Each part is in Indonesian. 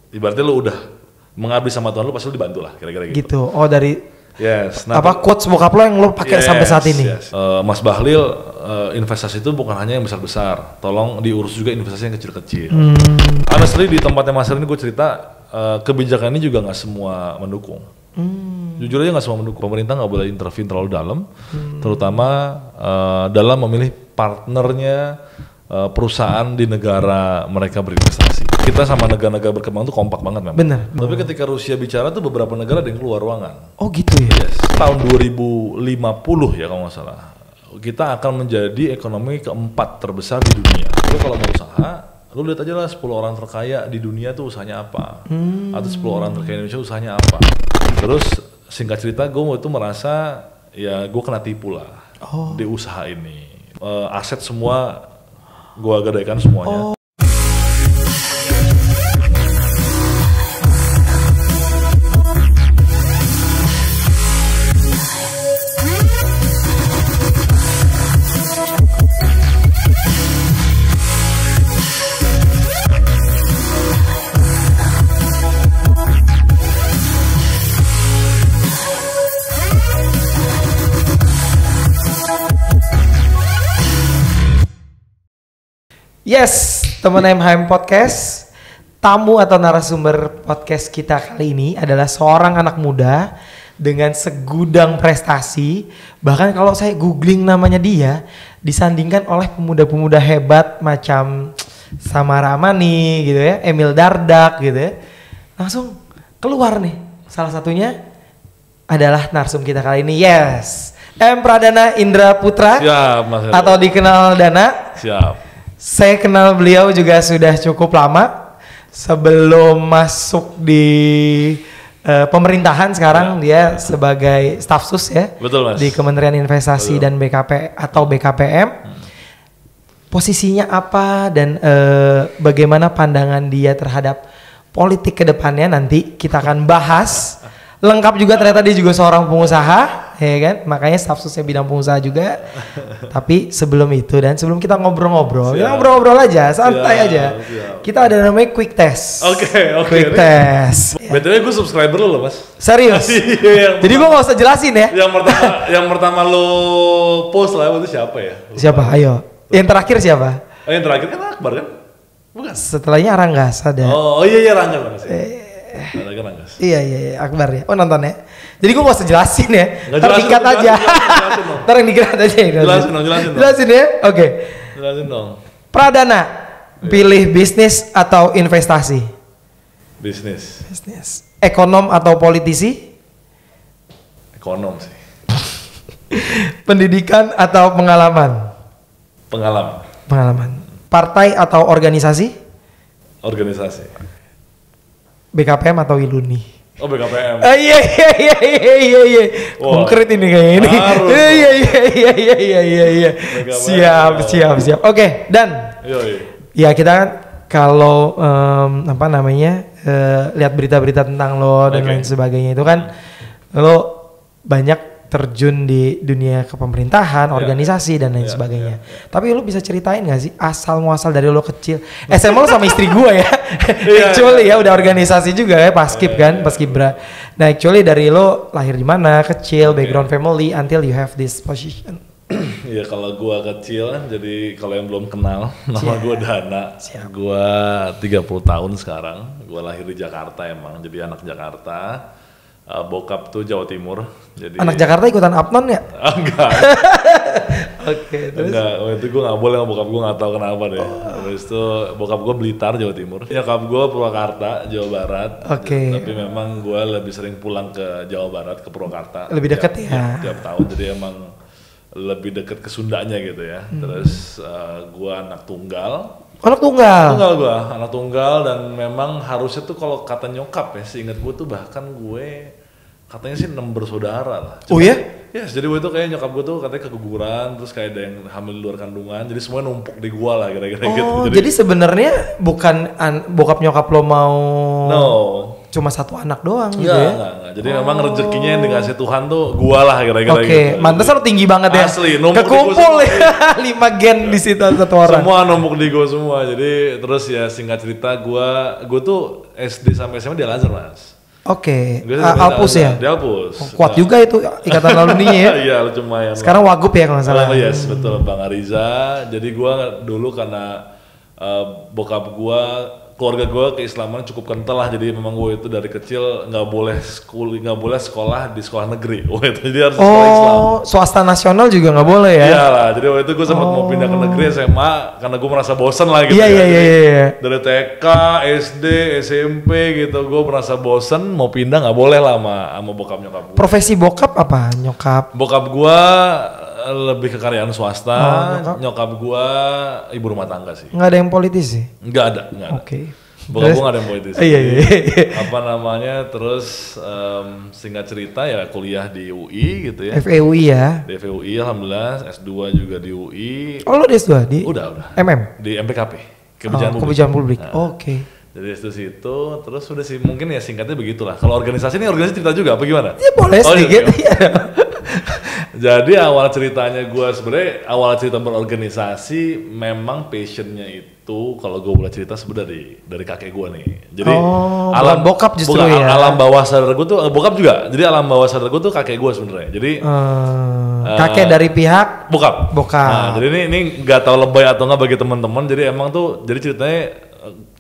ibaratnya lu udah mengabdi sama Tuhan lu pasti lu dibantu lah kira-kira gitu. Gitu. Oh dari Yes. apa quotes bokap lo yang lo pakai sampai saat ini? Yes. Mas Bahlil, investasi itu bukan hanya yang besar-besar, tolong diurus juga investasi yang kecil-kecil. Honestly di tempatnya Mas ini gue cerita kebijakan ini juga nggak semua mendukung. Jujur aja nggak semua mendukung. Pemerintah nggak boleh intervene terlalu dalam, terutama dalam memilih partnernya perusahaan di negara mereka berinvestasi. Kita sama negara-negara berkembang tuh kompak banget memang. Bener. Tapi ketika Rusia bicara tuh beberapa negara ada yang keluar ruangan. Oh gitu ya? Yes. Tahun 2050 ya kalau nggak salah, kita akan menjadi ekonomi keempat terbesar di dunia. Lu kalau mau usaha, lu lihat aja lah 10 orang terkaya di dunia tuh usahanya apa, atau 10 orang terkaya di Indonesia usahanya apa. Terus singkat cerita gue itu merasa ya gue kena tipu lah di usaha ini. Aset semua gue gadaikan semuanya. Yes, teman MHM Podcast. Tamu atau narasumber podcast kita kali ini adalah seorang anak muda dengan segudang prestasi. Bahkan kalau saya googling namanya dia, disandingkan oleh pemuda-pemuda hebat macam Samara Amani gitu ya, Emil Dardak gitu ya. Langsung keluar nih. Salah satunya adalah narsum kita kali ini. Yes, M. Pradana Indra Putra. Siap, Mas. Atau dikenal Dana. Siap. Saya kenal beliau juga sudah cukup lama. Sebelum masuk di pemerintahan sekarang dia sebagai staf sus ya. Betul, Mas. Di Kementerian Investasi dan BKP atau BKPM. Posisinya apa dan bagaimana pandangan dia terhadap politik kedepannya nanti kita akan bahas. Lengkap juga ternyata dia juga seorang pengusaha, ya kan? Makanya staf susnya bidang pengusaha juga. Tapi sebelum itu dan sebelum kita ngobrol-ngobrol, kita ngobrol-ngobrol aja, santai aja. Kita ada namanya quick test. Oke. Quick test. BTW gue subscriber lo Mas. Serius? Jadi gue gak usah jelasin ya? Yang pertama lo post lah itu siapa ya? Siapa? Ayo. Yang terakhir siapa? Yang terakhir kan Akbar kan? Bukan? Setelahnya Ranggas ada. Oh iya Ranggas Mas. Iya Akbar ya. Oh nonton ya. Jadi gue gak usah jelasin ya. Terdikat aja. Ntar yang dikat aja ya. Jelasin ya. Oke. Jelasin dong. Pradana, pilih bisnis atau investasi? Bisnis. Ekonom atau politisi? Ekonom sih. Pendidikan atau pengalaman? Pengalaman. Partai atau organisasi? Organisasi. BKPM atau Iluni? Oh BKPM. Iya. Konkret ini kayak ini. Iya. Siap. Oke, dan ya kita kan kalau lihat berita-berita tentang lo dan lain sebagainya itu kan lo banyak terjun di dunia kepemerintahan, organisasi dan lain sebagainya. Tapi lu bisa ceritain gak sih asal muasal dari lo kecil? SMA lo sama istri gua ya. Actually ya udah organisasi juga ya, Paskib kan, Paskibra. Nah, actually dari lo lahir di mana, kecil, background family until you have this position. Iya kalau gua kecil, jadi kalau yang belum kenal, nama gua Dana. Gua 30 tahun sekarang. Gua lahir di Jakarta emang, jadi anak Jakarta. Bokap tuh Jawa Timur. Jadi anak Jakarta ikutan Apnon ya? Enggak. Oke, terus? Enggak, waktu itu gue gak boleh sama bokap gue, gak tahu kenapa deh. Terus itu bokap gue Blitar, Jawa Timur. Nyokap gue Purwakarta, Jawa Barat. Tapi memang gue lebih sering pulang ke Jawa Barat, ke Purwakarta. Lebih dekat ya? Tiap tahun, jadi emang lebih dekat ke Sundanya gitu ya. Terus gue anak tunggal. Anak tunggal? Anak tunggal dan memang harusnya tuh kalau kata nyokap ya, seingat gue tuh bahkan gue katanya sih 6 bersaudara lah. Oh ya? Yes, jadi gue tuh kayak nyokap gue tuh katanya keguguran, terus kayak ada yang hamil di luar kandungan, jadi semuanya numpuk di gue lah kira-kira gitu. Jadi sebenarnya bukan bokap nyokap lo mau cuma satu anak doang gitu ya? Enggak. Jadi memang rezekinya yang dikasih Tuhan tuh gua lah kira-kira Oke, gitu. mantesan lo tinggi banget ya. Asli, numpuk di kekumpul gua ya 5 gen di situ satu orang. Semua numpuk di gua semua. Jadi terus ya singkat cerita gua tuh SD sampai SMA di Al-Azhar, Mas. Oke, Gua Alpus ya? Di Alpus. Kuat juga itu ikatan alumninya ya. Iya, lumayan. Sekarang Wagub ya kalau nggak salah. Yes, betul Bang Ariza. Jadi gua dulu karena bokap gua, keluarga gua keislaman cukup kental lah. Jadi memang gua itu dari kecil nggak boleh sekolah di sekolah negeri. Jadi harus sekolah Islam. Swasta nasional juga nggak boleh ya? Iyalah, jadi waktu itu gue sempat mau pindah ke negeri SMA karena gue merasa bosan lah gitu. Iya. Dari TK, SD, SMP gitu, gue merasa bosan mau pindah nggak boleh lah sama bokap nyokap gue. Profesi bokap apa? Nyokap? Bokap gue lebih ke karyawan swasta, nyokap gue ibu rumah tangga sih. Nggak ada yang politis sih? Nggak ada. Oke. Bokap gue nggak ada yang politis. Iya. Apa namanya, terus singkat cerita ya kuliah di UI gitu ya. FEUI ya? Di FEUI alhamdulillah, S2 juga di UI. Oh lo di S2? Di? Udah. MM? Di MPKP, Kebijakan Publik. Kebijakan Publik, Nah, oke. Jadi itu situ, terus udah sih mungkin ya singkatnya begitulah. Kalau organisasi ini organisasi cerita juga apa gimana? Ya boleh sedikit. Iya. Jadi awal ceritanya gue sebenarnya awal cerita berorganisasi memang passionnya itu kalau gue boleh cerita sebenarnya dari kakek gue nih. Jadi alam bokap justru ya. Alam bawah sadar gue tuh bokap juga. Jadi alam bawah sadar gue tuh kakek gue sebenarnya. Jadi kakek dari pihak bokap. Nah, jadi ini nggak tahu lebay atau nggak bagi teman-teman. Jadi emang tuh jadi ceritanya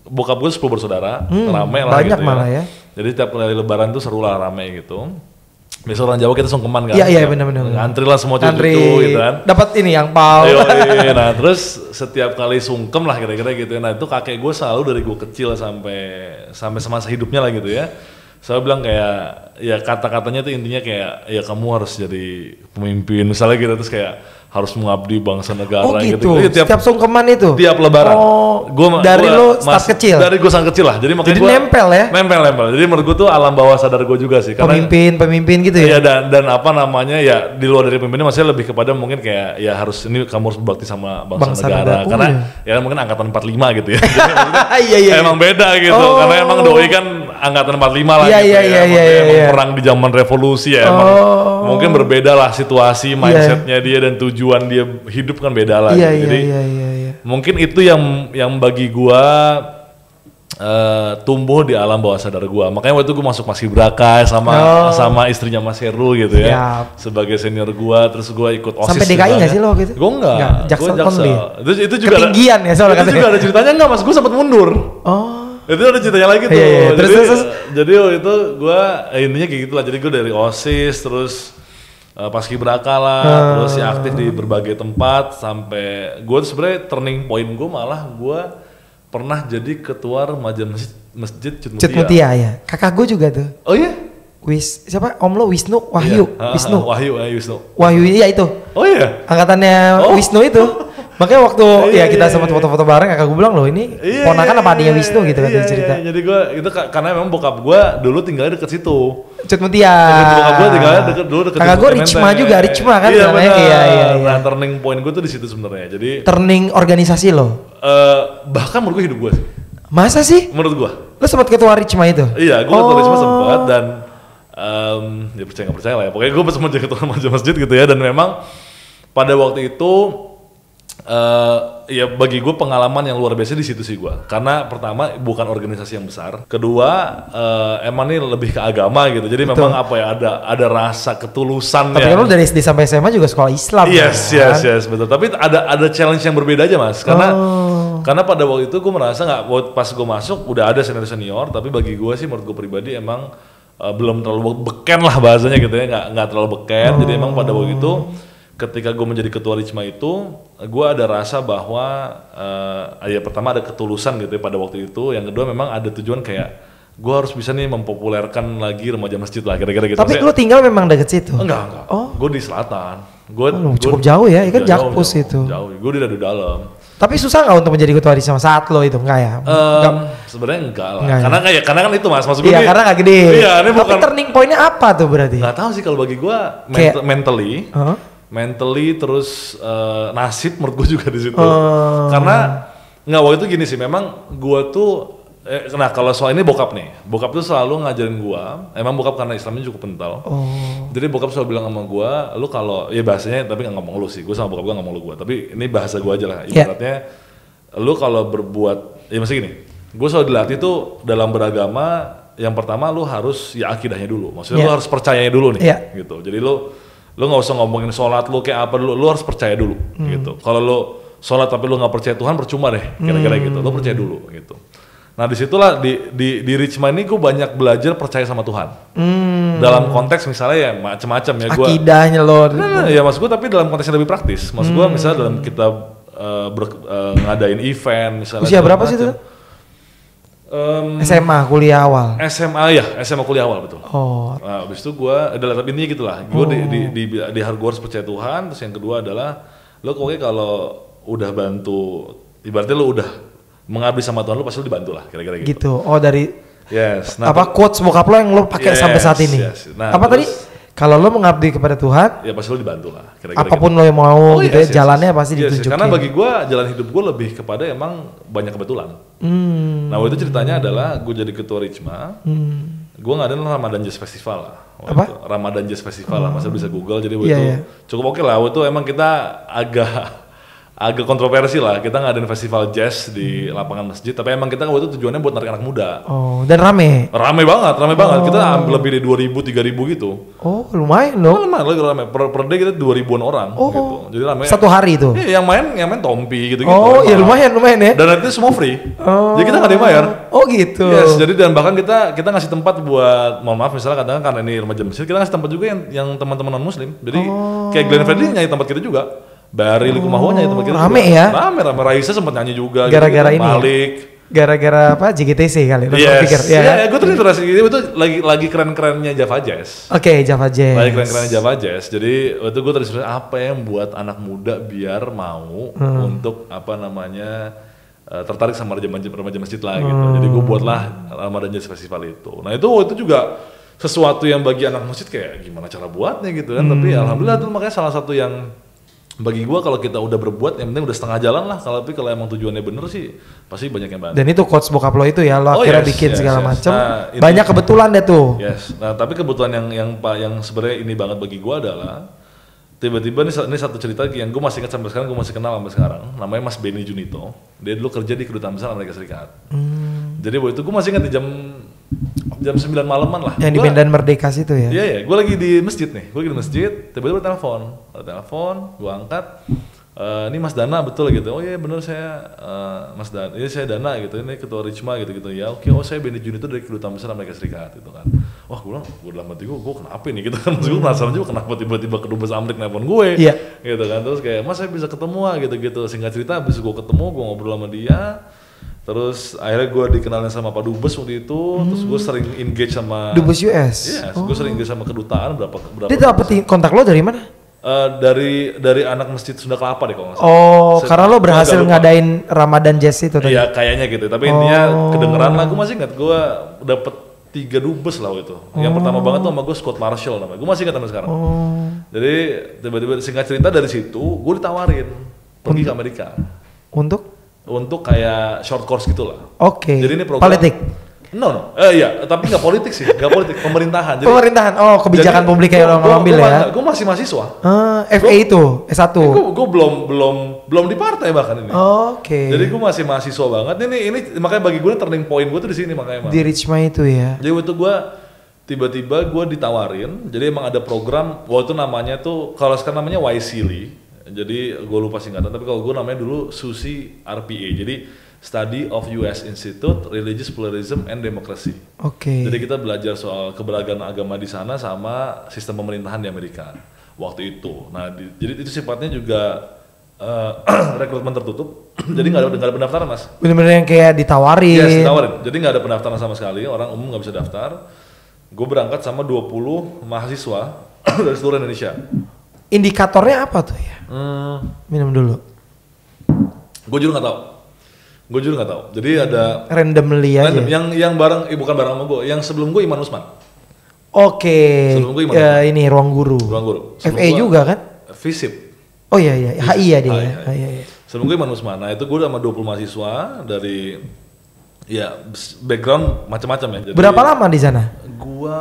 bokap gue 10 bersaudara, rame lah banyak gitu malah ya. Jadi tiap kali lebaran tuh seru lah rame gitu. Biasa orang Jawa kita sungkeman kan. Iya benar. Antri lah semua cucu gitu kan. Dapat ini yang pau. Nah terus setiap kali sungkem lah kira-kira gitu. Nah itu kakek gue selalu dari gue kecil sampai semasa hidupnya lah gitu ya. Saya bilang kayak ya kata-katanya tuh intinya kayak ya kamu harus jadi pemimpin misalnya gitu, terus kayak harus mengabdi bangsa negara gitu. Tiap sungkeman itu. Tiap lebaran. Dari lo start kecil. Dari gue sangat kecil lah. Jadi makanya jadi nempel ya. Nempel. Jadi menurut gue tuh alam bawah sadar gue juga sih. Karena pemimpin gitu ya. Iya dan apa namanya ya di luar dari pemimpinnya maksudnya lebih kepada mungkin kayak ya harus ini kamu harus berbakti sama bangsa negara. Karena ya mungkin angkatan 45 gitu ya. Iya. Emang beda gitu. Karena emang doi kan angkatan 45 lah gitu ya. Emang perang di zaman revolusi ya. Emang mungkin berbeda lah situasi mindsetnya dia dan tujuan dia hidup kan beda lah. Jadi mungkin itu yang bagi gua tumbuh di alam bawah sadar gua. Makanya waktu itu gua masuk Paskibraka sama istrinya Mas Heru gitu ya. Sebagai senior gua, terus gua ikut OSIS. Sampai DKI nggak sih lo gitu? Gua enggak. Jaksel. Itu juga ketinggian ya soalnya itu juga ada ceritanya enggak Mas, gua sempat mundur. Itu ada ceritanya lagi tuh. Jadi itu gua intinya kayak gitulah. Jadi gua dari OSIS terus Paskibraka lah, terus ya aktif di berbagai tempat sampai gue tuh sebenarnya turning point gue malah gue pernah jadi ketua remaja masjid Cut Mutia ya. Kakak gue juga tuh. Oh iya? Siapa? Om lo Wisnu, Wahyu. Wahyu iya itu. Oh iya? Angkatannya Wisnu itu. Makanya waktu kita sempat foto-foto bareng, kakak gue bilang loh ini ponakan apa adiknya Wisnu gitu kan cerita. Jadi gue itu karena memang bokap gue dulu tinggalnya deket situ. Cut Mutia. Bokap gue tinggalnya deket. Kakak gue Richma kan. Iya. Nah turning point gue tuh di situ sebenarnya. Jadi turning organisasi lo. Bahkan menurut gue hidup gue sih. Masa sih? Menurut gue. Lo sempat ketua Richma itu? Iya, gue ketua Richma sempat dan ya percaya nggak percaya lah ya. Pokoknya gue sempat jadi ketua masjid gitu ya dan memang pada waktu itu ya bagi gue pengalaman yang luar biasa di situ sih gue. Karena pertama bukan organisasi yang besar. Kedua emang ini lebih ke agama gitu. Jadi memang apa ya ada rasa ketulusan. Tapi kan lu dari SD sampai SMA juga sekolah Islam. Yes betul. Tapi ada challenge yang berbeda aja Mas. Karena pada waktu itu gue merasa nggak pas gue masuk udah ada senior. Tapi bagi gue sih menurut gue pribadi emang belum terlalu beken lah bahasanya gitu ya. Nggak terlalu beken. Jadi emang pada waktu itu ketika gue menjadi ketua Richma itu, gue ada rasa bahwa ya pertama ada ketulusan gitu ya pada waktu itu. Yang kedua memang ada tujuan kayak gue harus bisa nih mempopulerkan lagi remaja masjid lah kira-kira gitu. Tapi lu tinggal memang deket situ? Enggak. Gue di selatan. Cukup jauh ya, kan Jakpus itu. Jauh, gue di dalam. Tapi susah nggak untuk menjadi ketua Richma saat lo itu enggak ya? Sebenarnya enggak lah. Karena kan itu Mas, maksud gue. Iya, karena nggak gede. Iya, ini bukan. Tapi turning point-nya apa tuh berarti? Nggak tahu sih kalau bagi gue mentally terus nasib menurut gue juga di situ. Karena nggak waktu itu gini sih, memang gue tuh Nah kalau soal ini bokap nih, bokap tuh selalu ngajarin gua, emang bokap karena Islamnya cukup kental. Jadi bokap selalu bilang sama gua, lu kalau ya bahasanya tapi nggak ngomong lu sih, gua sama bokap gua nggak ngomong lu gua, tapi ini bahasa gua aja lah. Ibaratnya lu kalau berbuat, ya masih gini, gua selalu dilatih tuh dalam beragama, yang pertama lu harus ya akidahnya dulu, maksudnya lu harus percayanya dulu nih, gitu. Jadi lu nggak usah ngomongin sholat lu kayak apa dulu, lu harus percaya dulu, gitu. Kalau lu sholat tapi lu nggak percaya Tuhan percuma deh, kira-kira gitu. Lu percaya dulu, gitu. Nah disitulah di Richma ini gue banyak belajar percaya sama Tuhan. Dalam konteks misalnya ya macam-macam ya gue. Akidahnya lo. Ya maksud gue tapi dalam konteks yang lebih praktis. Maksud gue misalnya dalam kita ngadain event misalnya. Usia berapa sih itu? SMA kuliah awal. SMA kuliah awal betul. Nah, habis itu gue adalah intinya gitulah. Gue di gue harus percaya Tuhan. Terus yang kedua adalah lo pokoknya kalau udah bantu, ibaratnya lo udah mengabdi sama Tuhan, lu pasti lu dibantu lah kira-kira gitu. Gitu. Oh dari nah, apa quotes bokap lo yang lo pakai sampai saat ini? Nah, apa tadi? Kalau lo mengabdi kepada Tuhan, ya pasti lu dibantu lah kira-kira. Apapun lo yang mau gitu ya, jalannya pasti ditunjukin. Karena bagi gua jalan hidup gua lebih kepada emang banyak kebetulan. Nah waktu itu ceritanya adalah gua jadi ketua Richma. Gua ngadain Ramadan Jazz Festival lah. Apa? Ramadan Jazz Festival lah, masa bisa Google. Jadi waktu itu cukup oke lah. Waktu itu emang kita agak kontroversi lah, kita ngadain festival jazz di lapangan masjid, tapi emang kita waktu itu tujuannya buat narik anak muda. Dan rame banget. Kita lebih dari 2.000-3.000 gitu. Lumayan dong. Lumayan, per day kita 2.000-an orang gitu. Jadi rame. Satu hari itu? Iya, yang main Tompi gitu. Iya lumayan ya. Dan itu semua free. Jadi kita nggak dibayar. Gitu. Yes, jadi dan bahkan kita ngasih tempat buat, mohon maaf misalnya kadang karena ini remaja masjid, kita ngasih tempat juga yang teman-teman non muslim. Jadi kayak Glenn Fredly nyanyi tempat kita juga. Dari Likumahuanya itu kita rame juga. Ya? Rame, Raisa sempat nyanyi juga. Gara-gara gitu, ini Malik. Gara-gara apa? JGTC kali. Yes. Gue terinspirasi itu lagi keren-kerennya Java Jazz. Java Jazz. Lagi keren-kerennya Java Jazz. Jadi waktu gue terinspirasi apa yang buat anak muda biar mau untuk tertarik sama remaja masjid lah gitu. Jadi gue buatlah Ramadan Jazz Festival itu. Nah itu juga sesuatu yang bagi anak masjid kayak gimana cara buatnya gitu kan. Tapi alhamdulillah itu makanya salah satu yang bagi gua kalau kita udah berbuat yang penting udah setengah jalan lah. Tapi kalau emang tujuannya bener sih pasti banyak yang bantu. Dan itu coach bokap lo itu ya, lo akhirnya bikin segala macam. Nah, banyak kebetulan deh tuh. Nah tapi kebetulan yang sebenarnya ini banget bagi gua adalah tiba-tiba ini satu cerita yang gua masih ingat sampai sekarang, gua masih kenal sampai sekarang. Namanya Mas Benny Junito. Dia dulu kerja di Kedutaan Besar Amerika Serikat. Jadi waktu itu gua masih ingat di jam 9 malaman lah. Yang di Medan Merdeka situ ya? Iya, gue lagi di masjid nih. Gue lagi di masjid, tiba-tiba telepon, gue angkat. Ini Mas Dana betul gitu. Oh iya bener saya Mas Dana. Ini saya Dana gitu. Ini ketua Richma gitu. Ya oke. Oh saya Benny Junito dari Kedutaan Besar Amerika Serikat gitu kan. Wah gue bilang, gue dalam hati gue kenapa nih gitu kan. Gue penasaran juga kenapa tiba-tiba Kedubes Amerika nelfon gue. Iya. Gitu kan. Terus kayak Mas saya bisa ketemu gitu. Singkat cerita habis gue ketemu, gue ngobrol sama dia. Terus akhirnya gue dikenalin sama Pak Dubes waktu itu, terus gue sering engage sama Dubes US. Iya, gue sering engage sama kedutaan berapa. Dia dapetin kontak lo dari mana? Dari anak masjid Sunda Kelapa deh kalau nggak salah. Karena lo berhasil ngadain Ramadan Jazz itu tadi. Iya, kayaknya gitu. Tapi intinya kedengeran lah, gue masih ingat gue dapet 3 dubes lah itu. Yang pertama banget tuh sama gue Scott Marshall namanya. Gue masih ingat sampai sekarang. Jadi tiba-tiba singkat cerita dari situ, gue ditawarin pergi ke Amerika. Untuk kayak short course gitu lah. Jadi ini program politik? No. Iya, tapi nggak politik sih, nggak politik, pemerintahan. Jadi, kebijakan publik yang lo ngambil ya? Gue masih mahasiswa. FA itu, S1? Gue belum di partai bahkan ini. Jadi gue masih mahasiswa banget. Ini makanya bagi gue turning point gue tuh di sini makanya. Di Richma itu ya? Jadi waktu gue tiba-tiba gue ditawarin, jadi emang ada program, waktu namanya tuh, kalau sekarang namanya YSEALI. Jadi gue lupa singkatan, tapi kalau gue namanya dulu SUSI RPA, jadi Study of US Institute Religious Pluralism and Democracy. Jadi kita belajar soal keberagaman agama di sana sama sistem pemerintahan di Amerika waktu itu. Nah, jadi itu sifatnya juga rekrutmen tertutup, jadi nggak ada pendaftaran mas. Bener-bener yang kayak ditawarin. Yes, ditawarin. Jadi nggak ada pendaftaran sama sekali, orang umum nggak bisa daftar. Gue berangkat sama 20 mahasiswa dari seluruh Indonesia. Indikatornya apa tuh ya? Minum dulu. Gue juga nggak tahu. Jadi ada randomly aja. Yang bareng, bukan bareng sama gue. Yang sebelum gue Iman Usman. Sebelum gue Iman. Ini ruang guru. FA juga kan? FISIP. Oh iya, HI ya dia. Sebelum gue Iman Usman. Nah itu gue sama 20 mahasiswa dari Ya background macam-macam ya. Jadi, Berapa lama di sana? Gua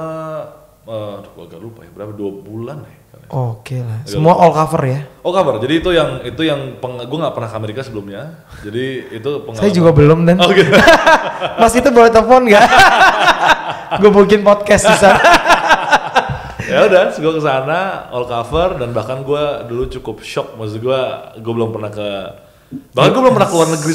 agak lupa ya, berapa 2 bulan ya. Oke lah. Semua all cover ya. Oh kabar. Jadi itu yang gue nggak pernah ke Amerika sebelumnya. Jadi itu pengalaman. Saya juga belum dan. Oh gitu. Mas itu boleh telepon nggak? Gue bikin podcast di sana. Ya udah, gue ke sana all cover dan bahkan gue dulu cukup shock, maksud gue belum pernah bahkan gue belum pernah keluar negeri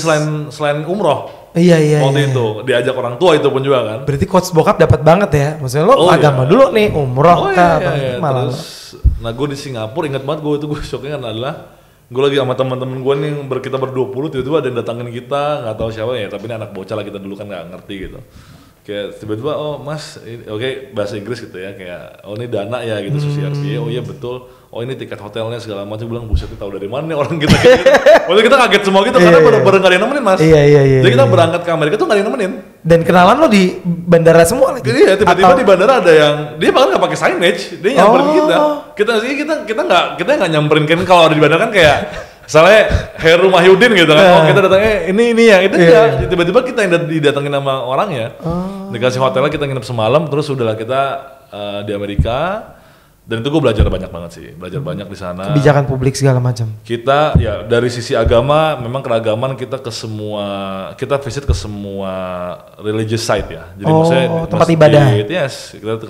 selain umroh. Iya. Waktu itu diajak orang tua itu pun juga kan. Berarti coach bokap dapat banget ya. Maksudnya lo agama dulu nih, umroh iya. Terus, nah gue di Singapura ingat banget gue shocknya kan adalah gue lagi sama teman-teman gue nih kita ber-20 tiba-tiba ada yang datangin kita nggak tahu siapa ya, tapi ini anak bocah lah, kita dulu kan nggak ngerti gitu. Kayak tiba-tiba oh mas, oke, bahasa Inggris gitu ya, kayak oh ini dana ya gitu CRB, oh iya betul, oh ini tiket hotelnya segala macam, bilang buset tahu dari mana nih orang kita gitu. Waktu kita kaget semua gitu karena bareng-bareng gak ada yang nemenin mas. Iya. Jadi kita berangkat ke Amerika tuh gak ada yang nemenin. Dan kenalan lo di bandara semua lagi? Iya, tiba-tiba di bandara ada yang dia bahkan nggak pakai signage, dia nyamperin kita nggak nyamperin kan. Kalau ada di bandara kan kayak misalnya Heru Mahyudin gitu kan, oh kita datangnya ini ya, itu enggak. Tiba-tiba kita yang didatengin sama orangnya, dikasih hotelnya, kita nginep semalam, terus udahlah kita di Amerika. Dan itu gue belajar banyak banget sih, banyak di sana. Kebijakan publik segala macam. Kita ya dari sisi agama memang keragaman, kita visit ke semua religious site ya. Jadi maksudnya tempat ibadah. Yes, kita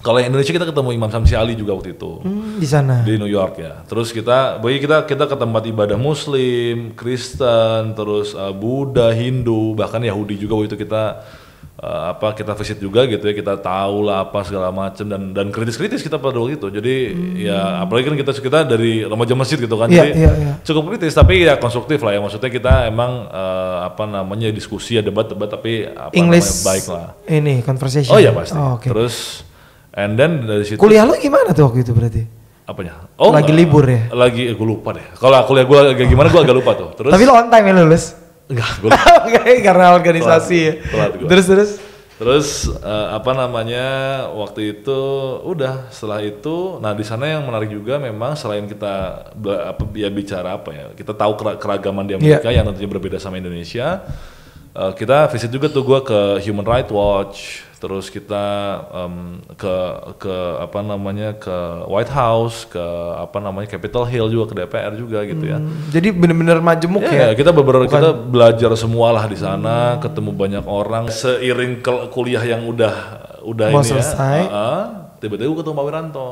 kalau Indonesia kita ketemu Imam Samsi Ali juga waktu itu. Di sana. Di New York ya. Terus kita ke tempat ibadah Muslim, Kristen, terus Buddha, Hindu, bahkan Yahudi juga waktu itu kita visit juga gitu ya, kita tahu lah apa segala macam dan kritis kita pada waktu itu. Jadi ya apalagi kan kita dari remaja masjid gitu kan, jadi cukup kritis tapi ya konstruktif lah ya, maksudnya kita emang diskusi ya, debat tapi English baik lah. Ini conversation. Oh iya pasti. Okay. Terus and then dari situ. Kuliah lo gimana tuh waktu itu berarti? Apanya? Oh lagi libur ya? Lagi gue lupa deh. Kalau kuliah gue gimana gue agak lupa tuh. Terus. Tapi lo on time ya lulus? Enggak, gue karena organisasi telat ya. Terus waktu itu udah setelah itu, nah di sana yang menarik juga memang selain kita bicara kita tahu keragaman di Amerika yang tentunya berbeda sama Indonesia. Kita visit juga tuh, gue ke Human Rights Watch, terus kita ke White House, ke Capitol Hill juga, ke DPR juga gitu ya. Jadi benar-benar majemuk ya. Kita kita belajar semua lah di sana, ketemu banyak orang. Seiring kuliah yang udah mau ini selesai. Tiba-tiba gue ketemu Pak Wiranto.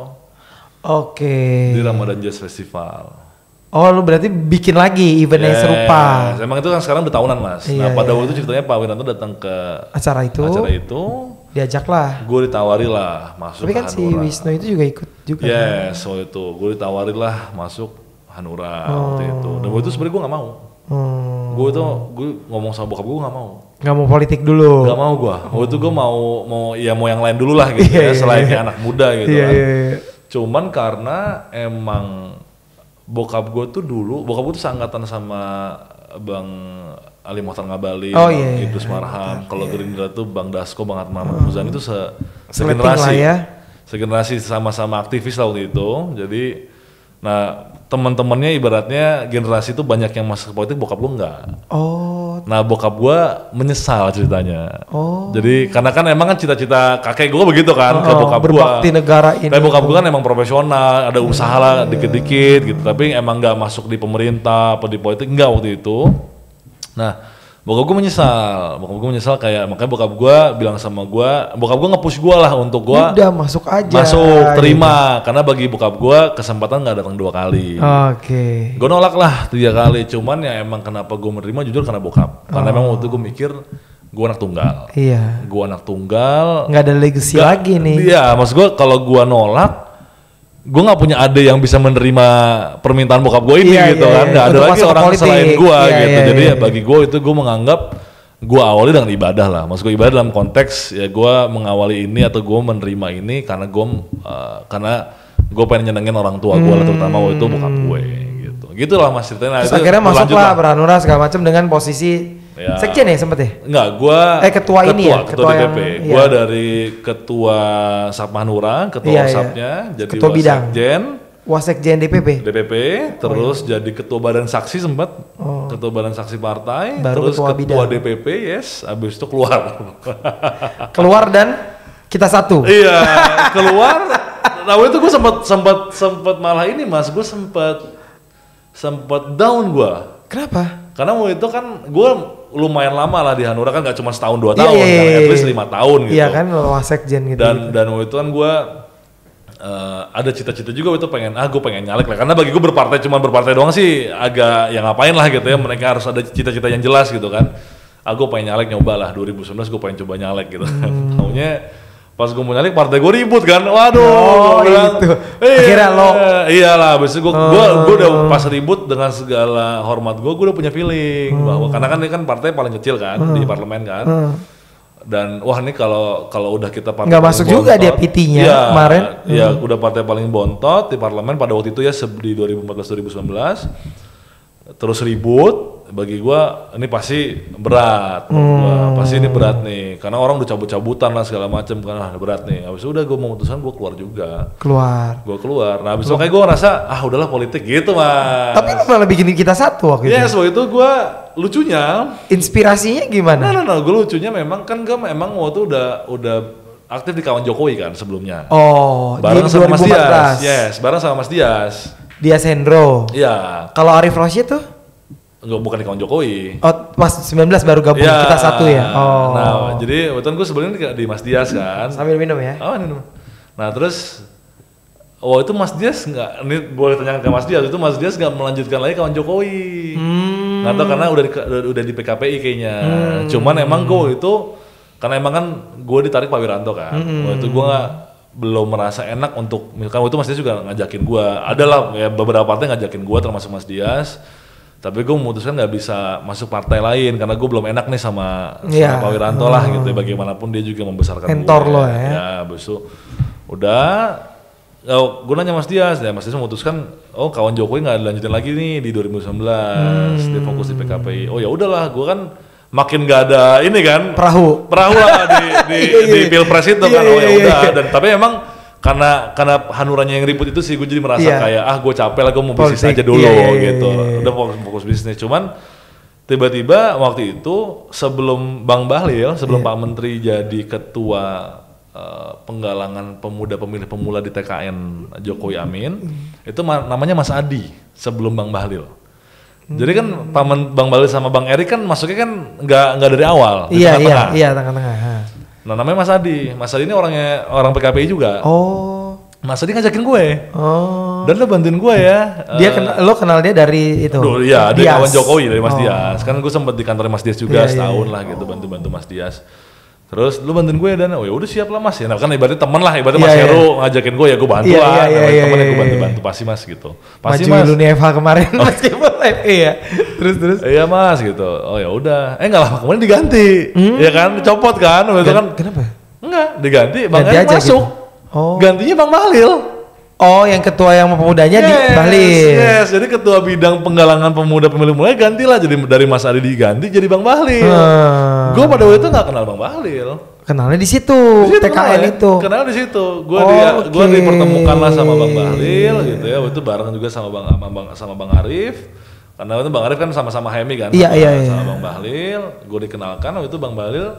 Oke. Di Ramadan Jazz Festival. Oh, lu berarti bikin lagi event yang serupa. Emang itu kan sekarang bertahunan mas. Nah pada waktu itu ceritanya Pak Wiranto datang ke acara itu. Diajak lah. Gue ditawari lah masuk. Tapi kan si Wisnu itu juga ikut juga. Yes, kan? Itu gue ditawari lah masuk Hanura waktu itu. Dan waktu itu sebenarnya gue nggak mau. Gue ngomong sama bokap gue nggak mau. Nggak mau politik dulu. Nggak mau gue. Waktu itu gue mau yang lain dulu lah gitu ya, selain anak muda gitu kan. Cuman karena emang bokap gue tuh seangkatan sama Bang Ali Mohtar Ngabalin, Idrus Marham. Kalau Gerindra tuh Bang Dasko, Bang Ahmad Muzani itu segenerasi. Segenerasi sama-sama aktivis lah waktu itu. Jadi, nah teman-temannya ibaratnya generasi itu banyak yang masuk politik, bokap gue enggak. Nah bokap gue menyesal ceritanya. Jadi karena kan emang kan cita-cita kakek gue begitu kan, ke bokap gue. Berbakti negara ini. Tapi bokap gue kan emang profesional, ada usaha lah dikit-dikit gitu. Tapi emang nggak masuk di pemerintah, atau di politik enggak waktu itu. Nah bokap gue menyesal kayak, makanya bokap gue bilang sama gue, bokap gue nge-push gue lah untuk gue. Udah masuk aja. Terima. Gitu. Karena bagi bokap gue kesempatan nggak datang 2 kali. Gue nolak lah 3 kali. Cuman ya emang kenapa gue menerima jujur karena bokap. Karena emang waktu gue mikir gue anak tunggal. Iya. Gue anak tunggal. Nggak ada legacy lagi nih. Iya, maksud gue kalau gue nolak, gue nggak punya adik yang bisa menerima permintaan bokap gue ini gitu kan. Nggak ada lagi orang selain gue gitu. Jadi ya bagi gue itu gue menganggap gue awali dengan ibadah lah. Maksud gue ibadah dalam konteks ya gue mengawali ini atau gue menerima ini karena gue pengen nyenengin orang tua gue lah, terutama waktu itu bokap gue gitu. Gitulah mas ceritanya. Terus akhirnya masuk lah Hanura segala macam dengan posisi sekjen ya sempet ya? Enggak, gue ketua DPP. Gue dari ketua Sap Hanura, ketua Sapnya, jadi ketua bidang. sekjen. Wasekjen DPP. DPP, terus jadi ketua badan saksi sempat, ketua badan saksi partai, Baru terus ketua ketua bidang. DPP, habis itu keluar. Keluar dan kita satu. Iya, keluar. Nah itu gue sempat malah ini mas, gue sempat down gue. Kenapa? Karena waktu itu kan gue lumayan lama lah di Hanura, kan gak cuma setahun 2 Iya, tahun, iya, kan iya, at least iya. 5 tahun gitu. Iya kan wasekjen gitu. Dan waktu itu kan gue ada cita-cita juga itu pengen nyalek lah, karena bagi gue berpartai doang sih agak ya ngapain lah gitu ya, mereka harus ada cita-cita yang jelas gitu kan. Aku pengen nyalek, nyoba lah 2019 gue pengen coba nyalek gitu. Taunya pas gue mau nyalek partai gue ribut kan, waduh. Gitu. Akhirnya lo. Iyalah, abis itu gue udah pas ribut dengan segala hormat gue udah punya feeling bahwa karena kan ini kan partai paling kecil kan di parlemen kan. Dan wah ini kalau udah kita partai nggak masuk juga dia PT-nya kemarin. Iya, udah partai paling bontot di parlemen pada waktu itu ya di 2014-2019. Terus ribut, bagi gua ini pasti berat. Pasti ini berat nih, karena orang udah cabut-cabutan lah segala macam kan, berat nih. Habis itu udah gua memutuskan gua keluar juga. Gua keluar. Nah, habis itu kayak gua ngerasa udahlah politik gitu, Mas. Tapi lu malah bikin kita satu waktu itu. Yes, waktu itu gua lucunya Inspirasinya gimana? Nah, gue lucunya memang kan gue memang waktu udah aktif di kawan Jokowi kan sebelumnya. Oh, Bareng di sama Mas 2014. Dias. Yes, bareng sama Mas Dias. Dias Hendro. Iya. Kalau Arif Rosyid tuh? Enggak, bukan di kawan Jokowi. Oh, pas 19 baru gabung Ya. kita satu ya. Oh. Nah, jadi waktu itu gue sebelumnya di Mas Dias kan. Sambil minum ya. Oh, ini. Nah, terus itu Mas Dias nggak, ini boleh tanya ke Mas Dias, itu Mas Dias nggak melanjutkan lagi kawan Jokowi. Nggak tahu karena udah di PKPI kayaknya. Cuman emang gue itu karena emang kan gue ditarik Pak Wiranto kan. Waktu itu gue belum merasa enak untuk, misalkan waktu itu Mas Dias juga ngajakin gue. Ada lah ya, beberapa partai ngajakin gue termasuk Mas Dias. Tapi gue memutuskan nggak bisa masuk partai lain karena gue belum enak nih sama Pak Wiranto lah gitu. Bagaimanapun dia juga membesarkan mentor gue. lo ya. Ya, besok udah. Gue nanya Mas Dias, ya Mas Dias memutuskan, kawan Jokowi nggak dilanjutin lagi nih di 2019, dia fokus di PKPI. Oh ya udahlah, gue kan makin nggak ada ini kan perahu lah di pilpres itu kan. Oh ya udah. Dan tapi emang karena Hanuranya yang ribut itu sih gue jadi merasa kayak gue capek lah, gue mau bisnis aja dulu gitu. Udah fokus bisnis. Cuman tiba-tiba waktu itu sebelum Bang Bahlil, sebelum Pak Menteri jadi ketua penggalangan pemilih pemula di TKN Jokowi Amin, itu namanya Mas Adi sebelum Bang Bahlil. Jadi kan Bang Bahlil sama Bang Erik kan masuknya kan nggak dari awal, di tengah-tengah. Iya, tengah-tengah. Nah, namanya Mas Adi. Mas Adi ini orang PKPI juga. Oh. Mas Adi ngajakin gue. Oh. Dan lo bantuin gue ya. Lo kenal dia dari itu? Iya, dari kawan Jokowi, dari Mas Dias. Kan gue sempat di kantor Mas Dias juga setahun lah gitu, bantu-bantu Mas Dias. Terus lu bantuin gue dan ya udah siap lah Mas ya. Nah, kan ibaratnya teman lah, ibaratnya Mas Heru ngajakin gue ya gue bantu lah. Temen yang gue bantu pasti Mas gitu. Pasti Maju Mas. Lu Neva kemarin meskipun live ya. Terus. Iya Mas gitu. Oh ya udah. Enggak lama kemudian diganti. Ya kan, copot kan. Itu kan. Kenapa? Enggak, diganti Bang Erik masuk. Gitu. Oh. Gantinya Bang Bahlil. Oh, yang ketua yang pemudanya di Bahlil. Yes, jadi ketua bidang penggalangan pemuda pemilih mulai gantilah, jadi dari Mas Adi diganti jadi Bang Bahlil. Gue pada waktu itu nggak kenal Bang Bahlil. Kenalnya di situ, TKN itu. Kenal di situ. Gue dipertemukan lah sama Bang Bahlil gitu ya. Waktu itu bareng juga sama Bang Arif. Karena waktu itu Bang Arif kan sama-sama Hemi kan. Iya. Sama Bang Bahlil. Gue dikenalkan waktu itu Bang Bahlil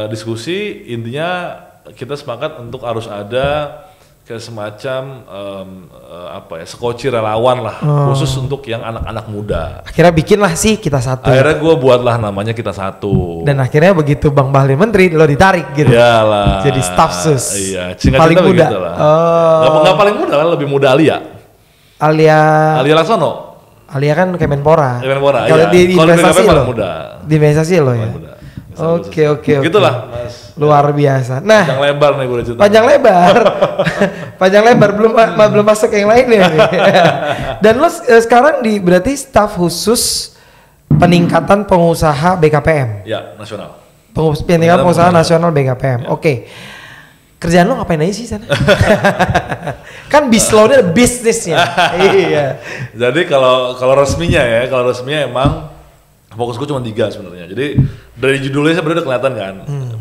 diskusi, intinya kita sepakat untuk harus ada kayak semacam sekoci relawan lah, khusus untuk yang anak-anak muda. Akhirnya bikin lah sih Kita Satu. Akhirnya gue buatlah namanya Kita Satu. Dan akhirnya begitu Bang Bahlil menteri, lo ditarik gitu. Iyalah. Jadi staff sus. Iya. Paling muda. Nggak paling muda lah, lebih muda Alia. Alia Laksono. Alia kan Kemenpora. Iya. Kalau di investasi lo. Muda. Di investasi lo ya. Muda. Oke. Gitulah Mas. Luar biasa. Nah, panjang lebar nih gue cerita. Panjang lebar belum masuk yang lainnya. Dan lo sekarang berarti staf khusus peningkatan pengusaha BKPM. Ya, nasional. Peningkatan pengusaha nasional BKPM. Ya. Oke. Kerjaan lo ngapain aja sih sana? Kan bislonya bisnisnya. Iya. Jadi kalau resminya emang fokus gue cuma 3 sebenarnya. Jadi dari judulnya sebenarnya udah kelihatan kan.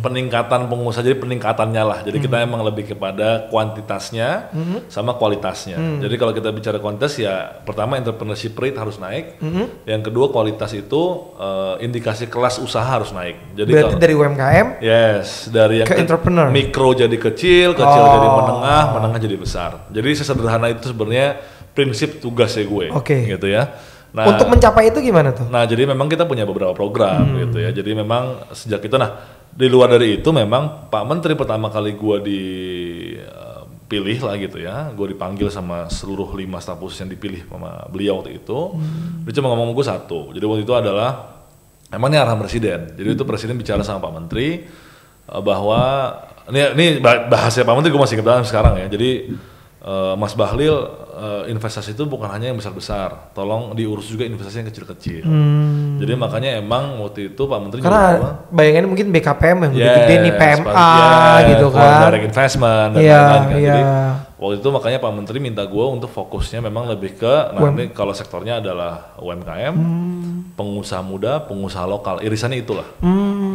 peningkatan pengusaha, jadi peningkatannya lah. Jadi kita emang lebih kepada kuantitasnya sama kualitasnya. Jadi kalau kita bicara kuantitas ya pertama entrepreneurship rate harus naik. Yang kedua kualitas itu indikasi kelas usaha harus naik. Jadi berarti dari UMKM dari yang ke entrepreneur. mikro jadi kecil jadi menengah, menengah jadi besar. Jadi sesederhana itu sebenarnya prinsip tugasnya gue. Gitu ya. Nah, untuk mencapai itu gimana tuh? Nah, jadi memang kita punya beberapa program gitu ya. Jadi memang sejak itu, di luar dari itu memang Pak Menteri pertama kali gue dipilih lah gitu ya. Gue dipanggil sama seluruh 5 staf khusus yang dipilih sama beliau waktu itu. Dia cuma ngomong gue satu. Jadi waktu itu adalah, emang ini arahan presiden. Jadi itu presiden bicara sama Pak Menteri bahwa, ini bahasa Pak Menteri gue masih ingat sekarang ya. Jadi Mas Bahlil, investasi itu bukan hanya yang besar-besar, tolong diurus juga investasi yang kecil-kecil. Jadi makanya emang waktu itu Pak Menteri karena bayangannya mungkin BKPM yang gede nih, PMA gitu kan, direct investment dan lain-lain kan. Jadi waktu itu makanya Pak Menteri minta gue untuk fokusnya memang lebih ke, ini kalau sektornya adalah UMKM, pengusaha muda, pengusaha lokal, irisannya itulah.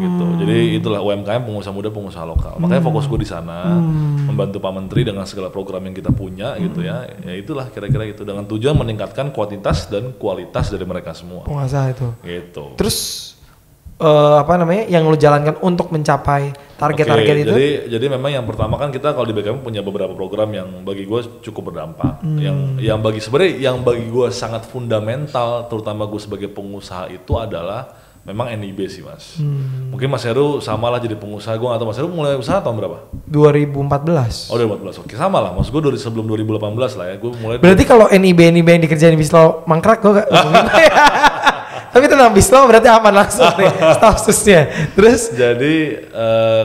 Gitu. Jadi itulah UMKM, pengusaha muda, pengusaha lokal. Makanya fokus gue di sana, membantu Pak Menteri dengan segala program yang kita punya gitu ya. Ya itulah kira-kira itu, dengan tujuan meningkatkan kuantitas dan kualitas dari mereka semua. Pengusaha itu. Gitu. Terus yang lo jalankan untuk mencapai target-target itu? Jadi memang yang pertama kan kita kalau di BKM punya beberapa program yang bagi gue cukup berdampak. Yang bagi gue sangat fundamental, terutama gue sebagai pengusaha itu adalah memang NIB sih Mas. Mungkin Mas Heru sama lah jadi pengusaha. Gue atau Mas Heru mulai usaha tahun berapa? 2014. Oh 2014, oke sama lah. Maksud gue dari sebelum 2018 lah ya. Gue mulai. Berarti kalau NIB yang dikerjain di Bislo mangkrak gue gak tapi tenang, Bislo berarti aman langsung nih statusnya. Terus? Jadi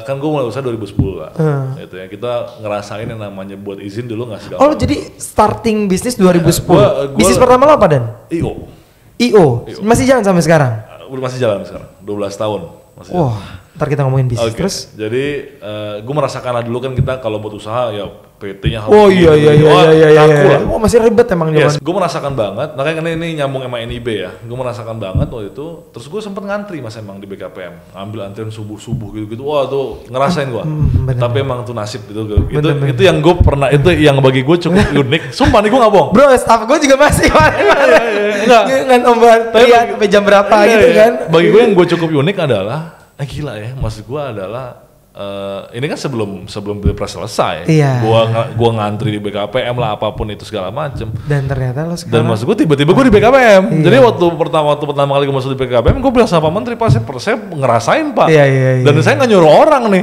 kan gue mulai usaha 2010 lah. Gitu ya, kita ngerasain yang namanya buat izin dulu nggak sih? Oh jadi starting bisnis 2010. Bisnis pertama lo apa Dan? IO. Masih jalan sampai sekarang? Masih jalan sekarang, 12 tahun. Wah, ntar kita ngomongin bisnis. Terus? Jadi gue merasakan lah dulu kan kita kalau buat usaha ya PT-nya harus. Oh iya. Oh masih ribet emang zaman. Gue merasakan banget, makanya ini nyambung sama NIB ya. Gue merasakan banget waktu itu. Terus gue sempet ngantri Mas emang di BKPM, ambil antrian subuh gitu. Wah tuh ngerasain gue. Tapi emang tuh nasib gitu. Itu yang gue pernah, itu yang bagi gue cukup unik. Sumpah nih gue nggak bohong. Bro, staff gue juga masih. Nggak obat. Tapi jam berapa gitu kan? Bagi gue yang gue cukup unik adalah, gila ya, maksud gue adalah. Ini kan sebelum Pilpres selesai, gua ngantri di BKPM lah apapun itu segala macem. Dan ternyata lo sekarang. Dan maksud gue tiba-tiba gue di BKPM. Jadi waktu pertama kali gue masuk di BKPM, gue bilang sama Pak Menteri, Pak saya ngerasain Pak. Dan saya nggak nyuruh orang nih.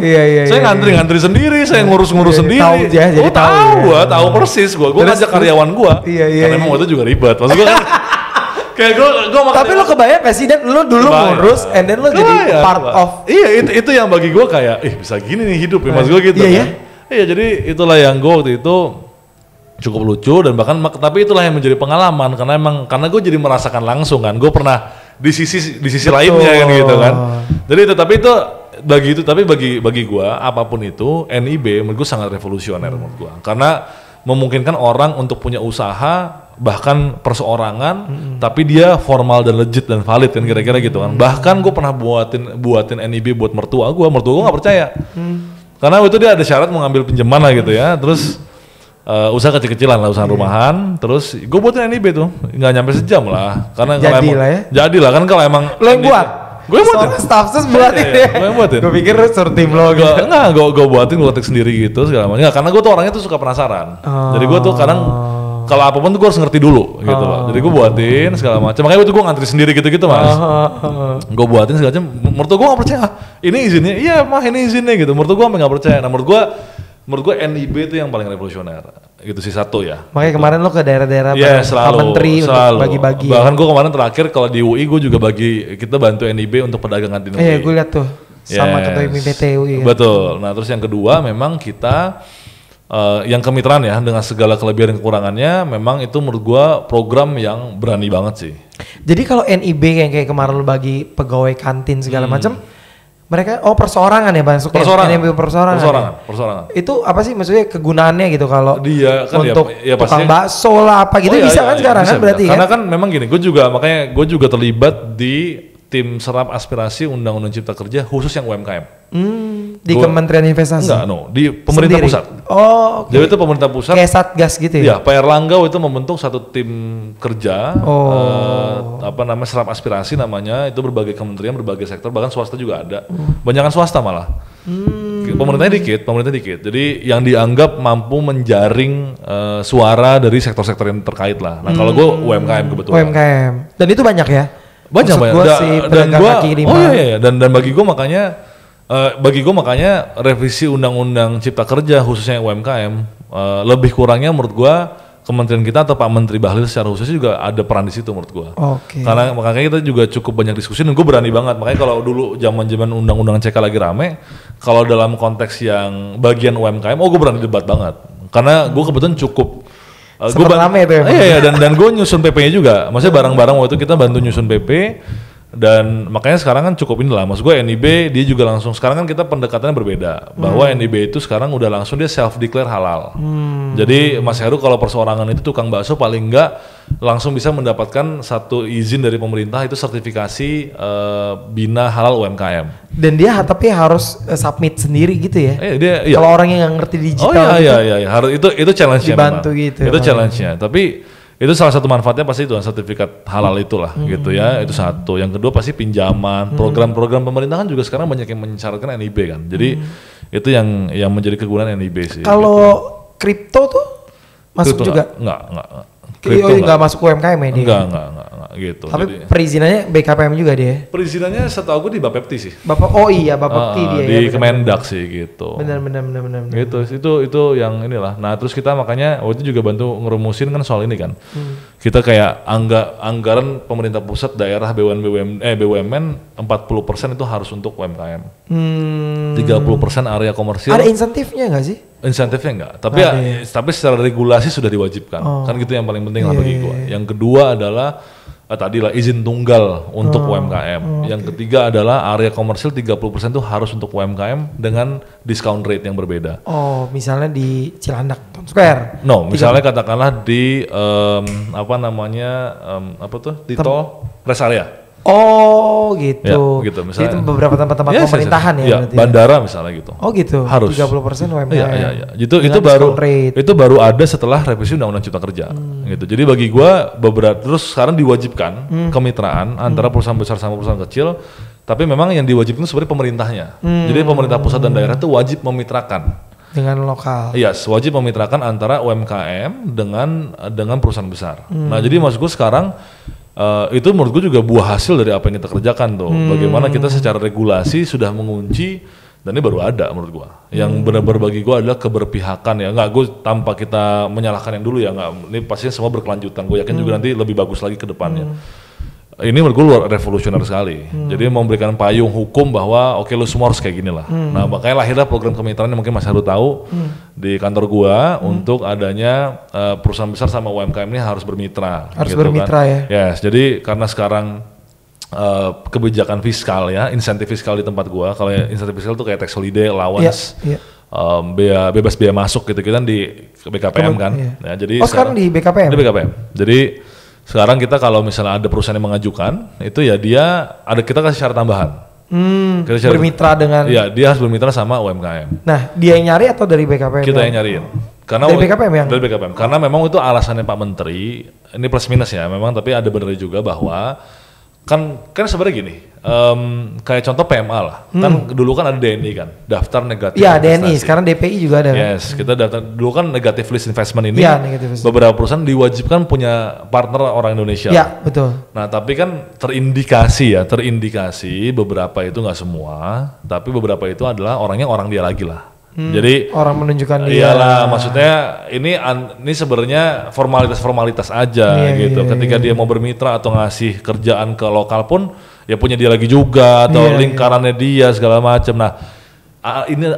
Saya ngantri sendiri, saya ngurus sendiri. Tahu ya, jadi tahu persis gue ngajak karyawan gue. Karena emang waktu itu juga ribet. Maksud gue kan. Kayak gue tapi lo kebayang gak sih, Dan lo dulu ngurus and then lo jadi part of. Iya itu yang bagi gue kayak bisa gini nih hidup ya, mas gue gitu kan. Iya jadi itulah yang gue waktu itu cukup lucu, dan bahkan tapi itulah yang menjadi pengalaman karena gue jadi merasakan langsung kan, gue pernah di sisi lainnya kan gitu kan. Jadi tapi bagi gue apapun itu NIB menurut gue sangat revolusioner menurut gue, karena memungkinkan orang untuk punya usaha bahkan perseorangan, tapi dia formal dan legit dan valid kan kira-kira gitu kan. Bahkan gue pernah buatin NIB buat mertua gue nggak percaya, karena waktu itu dia ada syarat mau ngambil pinjaman lah gitu ya. Terus usaha kecil-kecilan lah, usaha rumahan. Terus gue buatin NIB tuh nggak nyampe sejam lah, karena jadilah kan kalau emang lo yang buat. Gue buatin, staff sus buatin ya. Gue buatin. Gue pikir sur tim lo gitu. Enggak, gue buatin, gue ketik sendiri gitu segala macam. Karena gue tuh orangnya tuh suka penasaran. Jadi gue tuh kadang kalau apapun tuh gue harus ngerti dulu gitu loh. Jadi gue buatin segala macam. Makanya waktu gue ngantri sendiri gitu Mas. Gue buatin segala macam. Mertua gue nggak percaya. Ini izinnya? Iya mah ini izinnya gitu. Mertua gue sampai nggak percaya. Nah menurut gue NIB itu yang paling revolusioner. Gitu sih satu ya. Makanya kemarin lo ke daerah-daerah Pak Menteri untuk bagi-bagi. Bahkan gue kemarin terakhir kalau di UI gue juga kita bantu NIB untuk perdagangan di UI. Iya gue lihat tuh sama ketua PT UI. Betul. Nah terus yang kedua memang kita yang kemitraan ya, dengan segala kelebihan dan kekurangannya, memang itu menurut gua program yang berani banget sih. Jadi kalau NIB yang kayak kemarin lu bagi pegawai kantin segala macam, mereka perseorangan ya Bang? NIB perseorangan. Itu apa sih maksudnya kegunaannya gitu kalau dia kan untuk tukang bakso lah apa gitu bisa kan sekarang kan berarti. Karena kan memang gini, gue juga terlibat di tim serap aspirasi Undang-Undang Cipta Kerja khusus yang UMKM. Di Kementerian Investasi? Enggak, di pemerintah Sendiri? pusat. Oh, oke. Jadi itu pemerintah pusat. Kayak Satgas gitu ya? Iya, Pak Erlangga itu membentuk satu tim kerja, serap aspirasi namanya, itu berbagai kementerian, berbagai sektor, bahkan swasta juga ada. Banyakan swasta malah. Pemerintahnya dikit. Jadi yang dianggap mampu menjaring suara dari sektor-sektor yang terkait lah. Nah kalau gue UMKM kebetulan. UMKM. Dan itu banyak ya? Banyak. Dan bagi gue makanya revisi Undang-Undang Cipta Kerja khususnya UMKM lebih kurangnya menurut gue Kementerian kita atau Pak Menteri Bahlil secara khusus juga ada peran di situ menurut gue. Karena makanya kita juga cukup banyak diskusi dan gue berani banget. Makanya kalau dulu zaman Undang-Undang CK lagi rame, kalau dalam konteks yang bagian UMKM, gue berani debat banget. Karena gue kebetulan cukup rame itu ya. Iya, dan gue nyusun PP-nya juga. Maksudnya bareng-bareng waktu itu kita bantu nyusun PP. Dan makanya sekarang kan cukup inilah, maksud gue NIB dia juga langsung, sekarang kan kita pendekatannya berbeda, bahwa NIB itu sekarang udah langsung dia self declare halal. Jadi Mas Heru kalau perseorangan itu tukang bakso paling enggak langsung bisa mendapatkan satu izin dari pemerintah, itu sertifikasi bina halal UMKM. Dan dia tapi harus submit sendiri gitu ya? Iya. Kalau orang yang nggak ngerti digital harus itu challenge-nya dibantu memang. Gitu. Itu challenge-nya, tapi itu salah satu manfaatnya pasti itu sertifikat halal itulah gitu ya, itu satu. Yang kedua pasti pinjaman, program-program pemerintahan juga sekarang banyak yang mensyaratkan NIB kan, jadi itu yang menjadi kegunaan NIB sih. Kalau kripto tuh masuk kripto juga? Enggak. Nggak masuk UMKM ya dia? Enggak gitu. Tapi jadi, perizinannya BKPM juga dia? Perizinannya setahu gue di Bapepti sih. Bapepti dia di ya? Kemendak sih gitu. Benar. Gitu, itu yang inilah. Nah terus kita makanya waktu itu juga bantu ngerumusin kan soal ini kan. Kita kayak anggaran pemerintah pusat, daerah, BUMN 40% itu harus untuk UMKM. 30% area komersil. Ada insentifnya nggak sih? Insentifnya enggak, tapi secara regulasi sudah diwajibkan. Kan gitu yang paling penting lah bagi gua. Yang kedua adalah tadi lah izin tunggal untuk UMKM. Yang ketiga adalah area komersil 30% itu harus untuk UMKM dengan discount rate yang berbeda. Misalnya di Cilandak Town Square. Misalnya katakanlah di di tol rest area. Gitu. Ya, gitu misalnya. Itu beberapa tempat-tempat pemerintahan ya. Bandara misalnya gitu. Gitu. Harus. 30% UMKM. Iya. Itu baru ada setelah revisi Undang-Undang Cipta Kerja. Gitu. Jadi bagi gua terus sekarang diwajibkan kemitraan antara perusahaan besar sama perusahaan kecil, tapi memang yang diwajibkan sebenarnya pemerintahnya. Jadi pemerintah pusat dan daerah itu wajib memitrakan dengan lokal. Iya, wajib memitrakan antara UMKM dengan perusahaan besar. Nah, jadi maksud gue sekarang itu menurut gue juga buah hasil dari apa yang kita kerjakan tuh. Bagaimana kita secara regulasi sudah mengunci, dan ini baru ada menurut gue. Yang benar-benar bagi gue adalah keberpihakan ya. Nggak, gue tanpa kita menyalahkan yang dulu ya. Nggak, ini pastinya semua berkelanjutan. Gue yakin juga nanti lebih bagus lagi ke depannya. Ini menurut gue luar revolusioner sekali. Jadi memberikan payung hukum bahwa oke, lu semua harus kayak gini lah. Nah makanya lahirlah program kemitraan yang mungkin Mas Heru tahu di kantor gua untuk adanya perusahaan besar sama UMKM ini harus bermitra. Harus gitu bermitra kan. Yes, jadi karena sekarang kebijakan fiskal ya, insentif fiskal di tempat gua. Kalau insentif fiskal itu kayak tax holiday, allowance, bebas biaya masuk gitu kan di BKPM kan. Ya, jadi sekarang di BKPM? Di BKPM. Jadi sekarang kita kalau misalnya ada perusahaan yang mengajukan, itu ya kita kasih syarat tambahan. Bermitra dengan. Iya, dia harus bermitra sama UMKM. Nah, dia yang nyari atau dari BKPM? Kita yang nyariin. Karena dari BKPM yang? Dari BKPM. Karena memang itu alasannya Pak Menteri, ini plus minus ya memang, tapi ada benernya juga bahwa kan sebenarnya gini, kayak contoh PMA lah, kan dulu kan ada DNI kan, daftar negatif. Iya DNI, sekarang DPI juga ada. Yes, kita daftar dulu kan negative list investment ini. Beberapa perusahaan diwajibkan punya partner orang Indonesia. Iya betul. Nah tapi kan terindikasi beberapa itu nggak semua, tapi beberapa itu adalah orangnya orang dia lagi lah. Jadi orang menunjukkan dia. Iyalah, maksudnya ini sebenarnya formalitas aja gitu. Ketika dia mau bermitra atau ngasih kerjaan ke lokal pun ya punya dia lagi juga atau lingkarannya dia segala macam. Nah,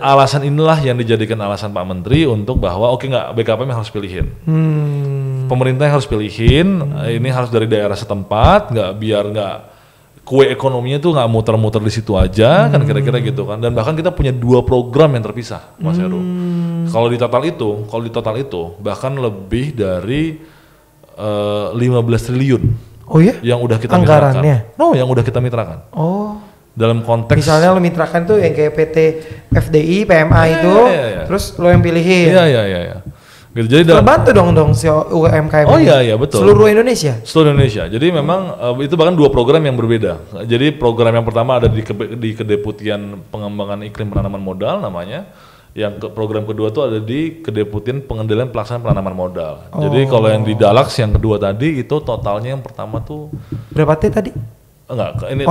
alasan inilah yang dijadikan alasan Pak Menteri untuk bahwa BKPM harus pilihin. Pemerintah harus pilihin, ini harus dari daerah setempat, biar kue ekonominya tuh nggak muter-muter di situ aja, kan kira-kira gitu kan. Dan bahkan kita punya 2 program yang terpisah, Mas Heru. Kalau di total itu bahkan lebih dari 15 triliun Oh ya? Yang udah kita anggarannya? mitrakan. No, yang udah kita mitrakan. Oh. Dalam konteks misalnya lo mitrakan tuh yang kayak PT FDI, PMA itu, terus lo yang pilihin. Iya. Gitu. Jadi bantu dong si UMKM. Oh iya betul. Seluruh Indonesia. Seluruh Indonesia. Jadi memang itu bahkan 2 program yang berbeda. Jadi program yang pertama ada di Kedeputian Pengembangan Iklim Penanaman Modal namanya. Program kedua tuh ada di Kedeputian Pengendalian Pelaksanaan Penanaman Modal. Jadi kalau yang di Dalax yang kedua tadi itu totalnya yang pertama tuh berapa T tadi? Enggak, ini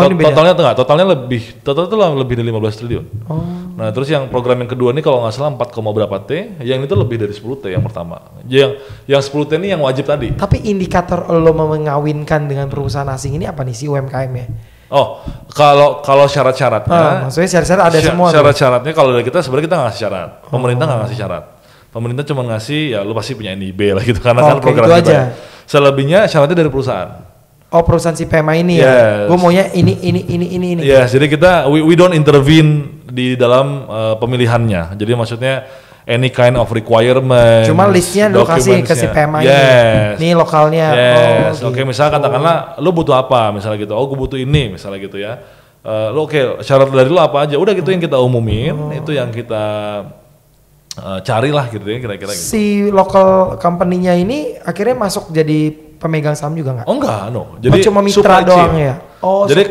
totalnya lebih dari 15 triliun. Oh. Nah, terus yang program yang kedua ini kalau nggak salah 4, berapa T, yang itu lebih dari 10 T yang pertama. Yang 10 T ini yang wajib tadi. Tapi indikator lo mengawinkan dengan perusahaan asing ini apa nih si UMKM-nya? Oh, kalau syarat-syaratnya, maksudnya syarat-syarat ada semua. Syarat-syaratnya kalau dari kita sebenarnya kita nggak ngasih syarat. Pemerintah nggak ngasih syarat. Pemerintah cuma ngasih ya lu pasti punya NIB lah gitu karena kan program itu aja. Selebihnya syaratnya dari perusahaan. Oh, perusahaan si PMA ini ya. Gue maunya ini. Yes, jadi kita we don't intervene di dalam pemilihannya. Jadi maksudnya any kind of requirement. Cuma listnya lu kasih ke si PMA ini. Ini lokalnya. Yes. Oke, misalnya katakanlah lu butuh apa misalnya gitu. Oh, gue butuh ini misalnya gitu ya. Lu syarat dari lu apa aja. Udah gitu yang kita umumin, itu yang kita carilah gitu ya kira-kira gitu. Si local company-nya ini akhirnya masuk jadi pemegang saham juga nggak? Oh enggak, no. Jadi cuma mitra doang ya. Oh, jadi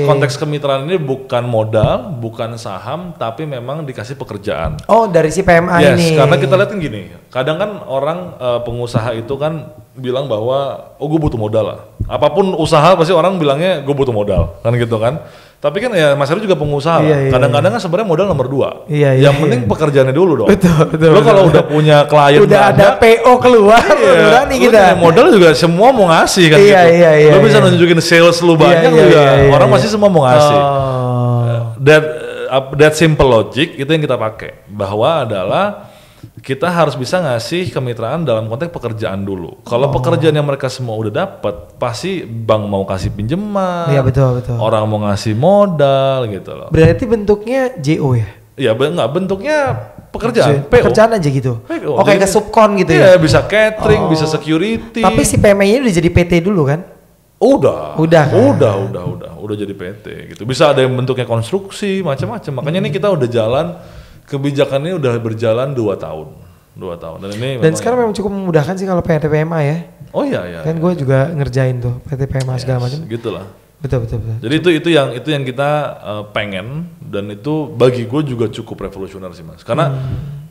konteks kemitraan ini bukan modal, bukan saham, tapi memang dikasih pekerjaan. Oh, dari si PMA ini. Yes, karena kita lihat kan gini, kadang kan orang pengusaha itu kan bilang bahwa gue butuh modal lah. Apapun usaha pasti orang bilangnya gue butuh modal, kan gitu kan. Tapi kan ya Mas Heru juga pengusaha. Kadang-kadang kan sebenarnya modal nomor 2. Yang penting pekerjaannya dulu dong. Betul. Lo kalau udah punya klien udah ada PO keluar, berani kita. Modal juga semua mau ngasih kan gitu. Lo bisa nunjukin sales lu banyak juga. Orang pasti semua mau ngasih. That simple logic itu yang kita pakai. Bahwa adalah kita harus bisa ngasih kemitraan dalam konteks pekerjaan dulu. Kalau pekerjaan yang mereka semua udah dapat, pasti bank mau kasih pinjaman. Iya betul. Orang mau ngasih modal gitu loh. Berarti bentuknya JO ya? Iya, enggak, bentuknya pekerjaan. Pekerjaan aja gitu. PO. Oke, ke subkon gitu ya? Iya, bisa catering, bisa security. Tapi si PMI-nya udah jadi PT dulu kan? Udah jadi PT gitu. Bisa ada yang bentuknya konstruksi, macam-macam. Makanya ini kita udah jalan. Kebijakan ini udah berjalan 2 tahun. Dan sekarang memang cukup memudahkan sih kalau PT PMA ya. Oh iya. Kan gue juga ngerjain tuh PT PMA segala macam. Gitulah. Betul. Jadi itu yang kita pengen, dan itu bagi gue juga cukup revolusioner sih Mas. Karena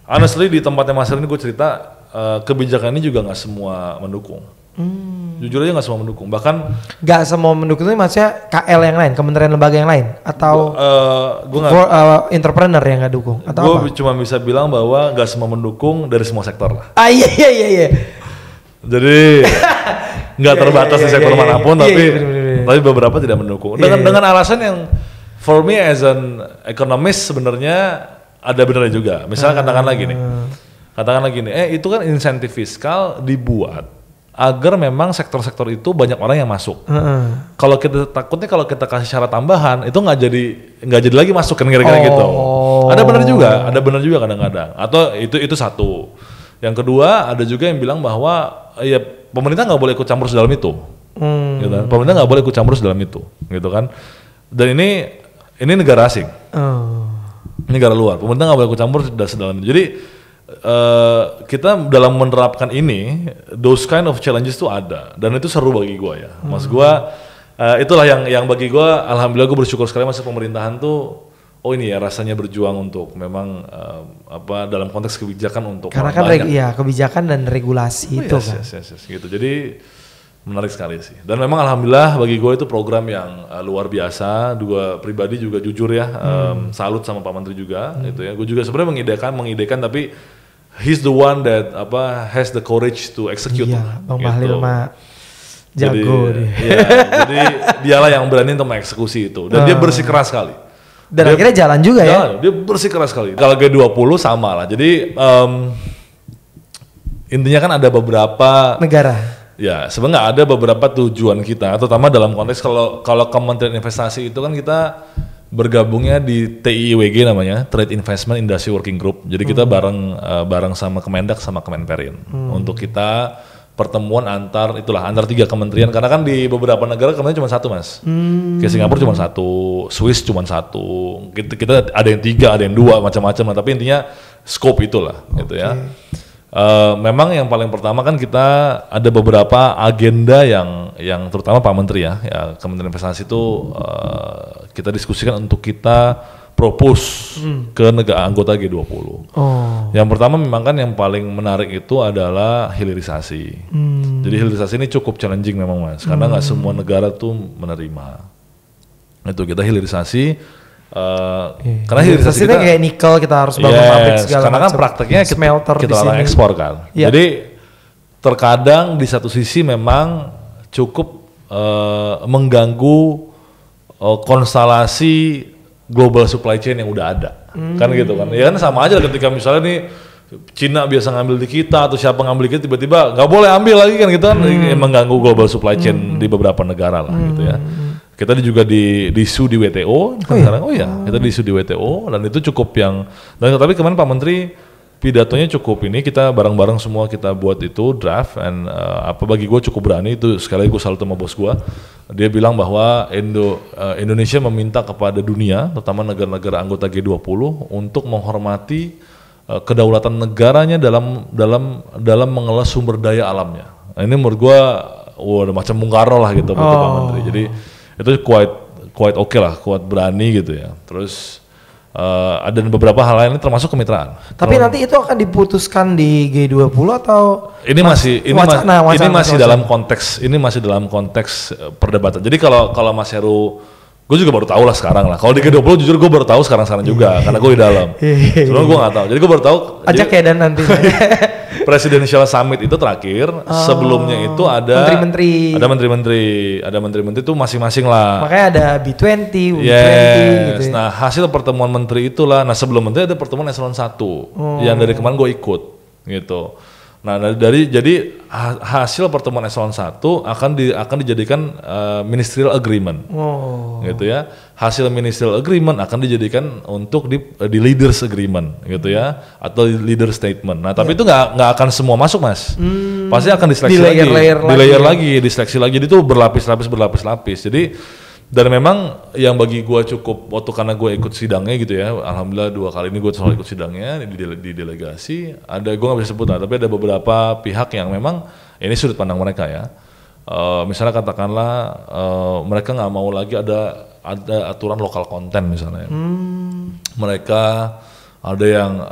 honestly di tempatnya Mas ini gue cerita kebijakan ini juga nggak semua mendukung. Jujur aja nggak semua mendukung, bahkan nggak semua mendukung itu maksudnya KL yang lain, kementerian lembaga yang lain, atau entrepreneur yang nggak dukung, atau gue cuma bisa bilang bahwa nggak semua mendukung dari semua sektor lah. Iya. Jadi nggak terbatas di sektor manapun, tapi beberapa tidak mendukung. Dengan alasan yang for me as an economist sebenarnya ada benernya juga. Misalnya katakanlah gini, itu kan insentif fiskal dibuat agar memang sektor-sektor itu banyak orang yang masuk. Kalau kita takutnya kalau kita kasih syarat tambahan itu nggak jadi lagi masuk kan kira-kira gitu. Ada benar juga kadang-kadang. Atau itu satu. Yang kedua ada juga yang bilang bahwa ya pemerintah nggak boleh ikut campur dalam itu. Gitu kan? Pemerintah nggak boleh ikut campur dalam itu, gitu kan. Dan ini negara asing, negara luar. Pemerintah nggak boleh ikut campur dalam itu. Jadi kita dalam menerapkan ini, those kind of challenges tuh ada, dan itu seru bagi gue ya. Mas gue, itulah yang bagi gue, alhamdulillah gue bersyukur sekali masuk pemerintahan tuh. Oh ini ya rasanya berjuang untuk memang dalam konteks kebijakan untuk karena kan kebijakan dan regulasi itu kan. Yes, gitu. Jadi menarik sekali sih. Dan memang alhamdulillah bagi gue itu program yang luar biasa. Gue pribadi juga jujur ya, salut sama Pak Menteri juga gitu ya. Gue juga sebenarnya mengidekan tapi he's the one that has the courage to execute. Iya, Bang Bahlil mah jago dia. Iya, jadi dialah yang berani untuk mengeksekusi itu, dan dia bersikeras sekali. Dan akhirnya jalan juga ya. Dia bersikeras sekali. Kalau G20 sama lah. Jadi intinya kan ada beberapa negara. Ya, sebenarnya ada beberapa tujuan kita, terutama dalam konteks kalau Kementerian Investasi itu kan kita bergabungnya di TIWG namanya, Trade Investment Industry Working Group. Jadi kita bareng sama Kemendak sama Kemenperin untuk kita pertemuan antar 3 kementerian, karena kan di beberapa negara kementerian cuma satu mas. Kayak Singapura cuma satu, Swiss cuma satu, kita ada yang 3, ada yang 2 macam-macam, tapi intinya scope itulah gitu ya. Memang yang paling pertama kan kita ada beberapa agenda yang terutama Pak Menteri ya Kementerian Investasi itu kita diskusikan untuk kita propose ke negara anggota G20. Yang pertama memang kan yang paling menarik itu adalah hilirisasi. Jadi hilirisasi ini cukup challenging memang mas, karena nggak semua negara tuh menerima. Itu kita hilirisasi. Karena hilirisasi kita kayak nikel, kita harus bangun pabrik segala karena kan prakteknya kita larang ekspor kan. Jadi terkadang di satu sisi memang cukup mengganggu konstelasi global supply chain yang udah ada, kan gitu kan. Ya kan sama aja ketika misalnya nih Cina biasa ngambil di kita atau siapa ngambil di kita tiba-tiba nggak boleh ambil lagi kan gitu kan, mengganggu global supply chain di beberapa negara lah gitu ya. Kita juga diisu di WTO sekarang, kita diisu di WTO dan itu cukup tapi kemarin Pak Menteri pidatonya cukup ini, kita bareng-bareng semua kita buat itu draft, and bagi gue cukup berani itu, sekali lagi gue salut sama bos gue, dia bilang bahwa Indonesia meminta kepada dunia, terutama negara-negara anggota G20 untuk menghormati kedaulatan negaranya dalam mengelola sumber daya alamnya. Nah, ini menurut gue udah macam Bung Karno lah gitu Pak Menteri, jadi itu quite oke lah, kuat berani gitu ya. Terus ada beberapa hal lain termasuk kemitraan. Tapi nanti itu akan diputuskan di G20 atau ini masih dalam konteks perdebatan. Jadi kalau Mas Heru, gue juga baru tahu lah sekarang lah. Kalau di G20 jujur gue baru tahu sekarang juga karena gue di dalam. Sebelumnya gue nggak tahu. Jadi gue baru tahu. Ajak ya dan nanti. Presidential Summit itu terakhir, sebelumnya itu ada menteri-menteri itu masing-masing lah. Makanya ada B20, U20 gitu ya. Nah hasil pertemuan menteri itulah, sebelum menteri ada pertemuan eselon 1 yang dari kemarin gue ikut gitu. Nah jadi hasil pertemuan eselon 1 akan dijadikan ministerial agreement, gitu ya. Hasil ministerial agreement akan dijadikan untuk di leaders agreement, gitu ya, atau leader statement. Nah tapi itu nggak akan semua masuk mas, pasti akan diseleksi diseleksi lagi. Jadi itu berlapis-lapis. Jadi dan memang yang bagi gue cukup waktu, karena gue ikut sidangnya gitu ya, alhamdulillah 2 kali ini gue selalu ikut sidangnya di delegasi. Ada, gue nggak bisa sebut lah, tapi ada beberapa pihak yang memang ini sudut pandang mereka ya. Misalnya katakanlah mereka nggak mau lagi ada aturan lokal konten misalnya. Mereka ada yang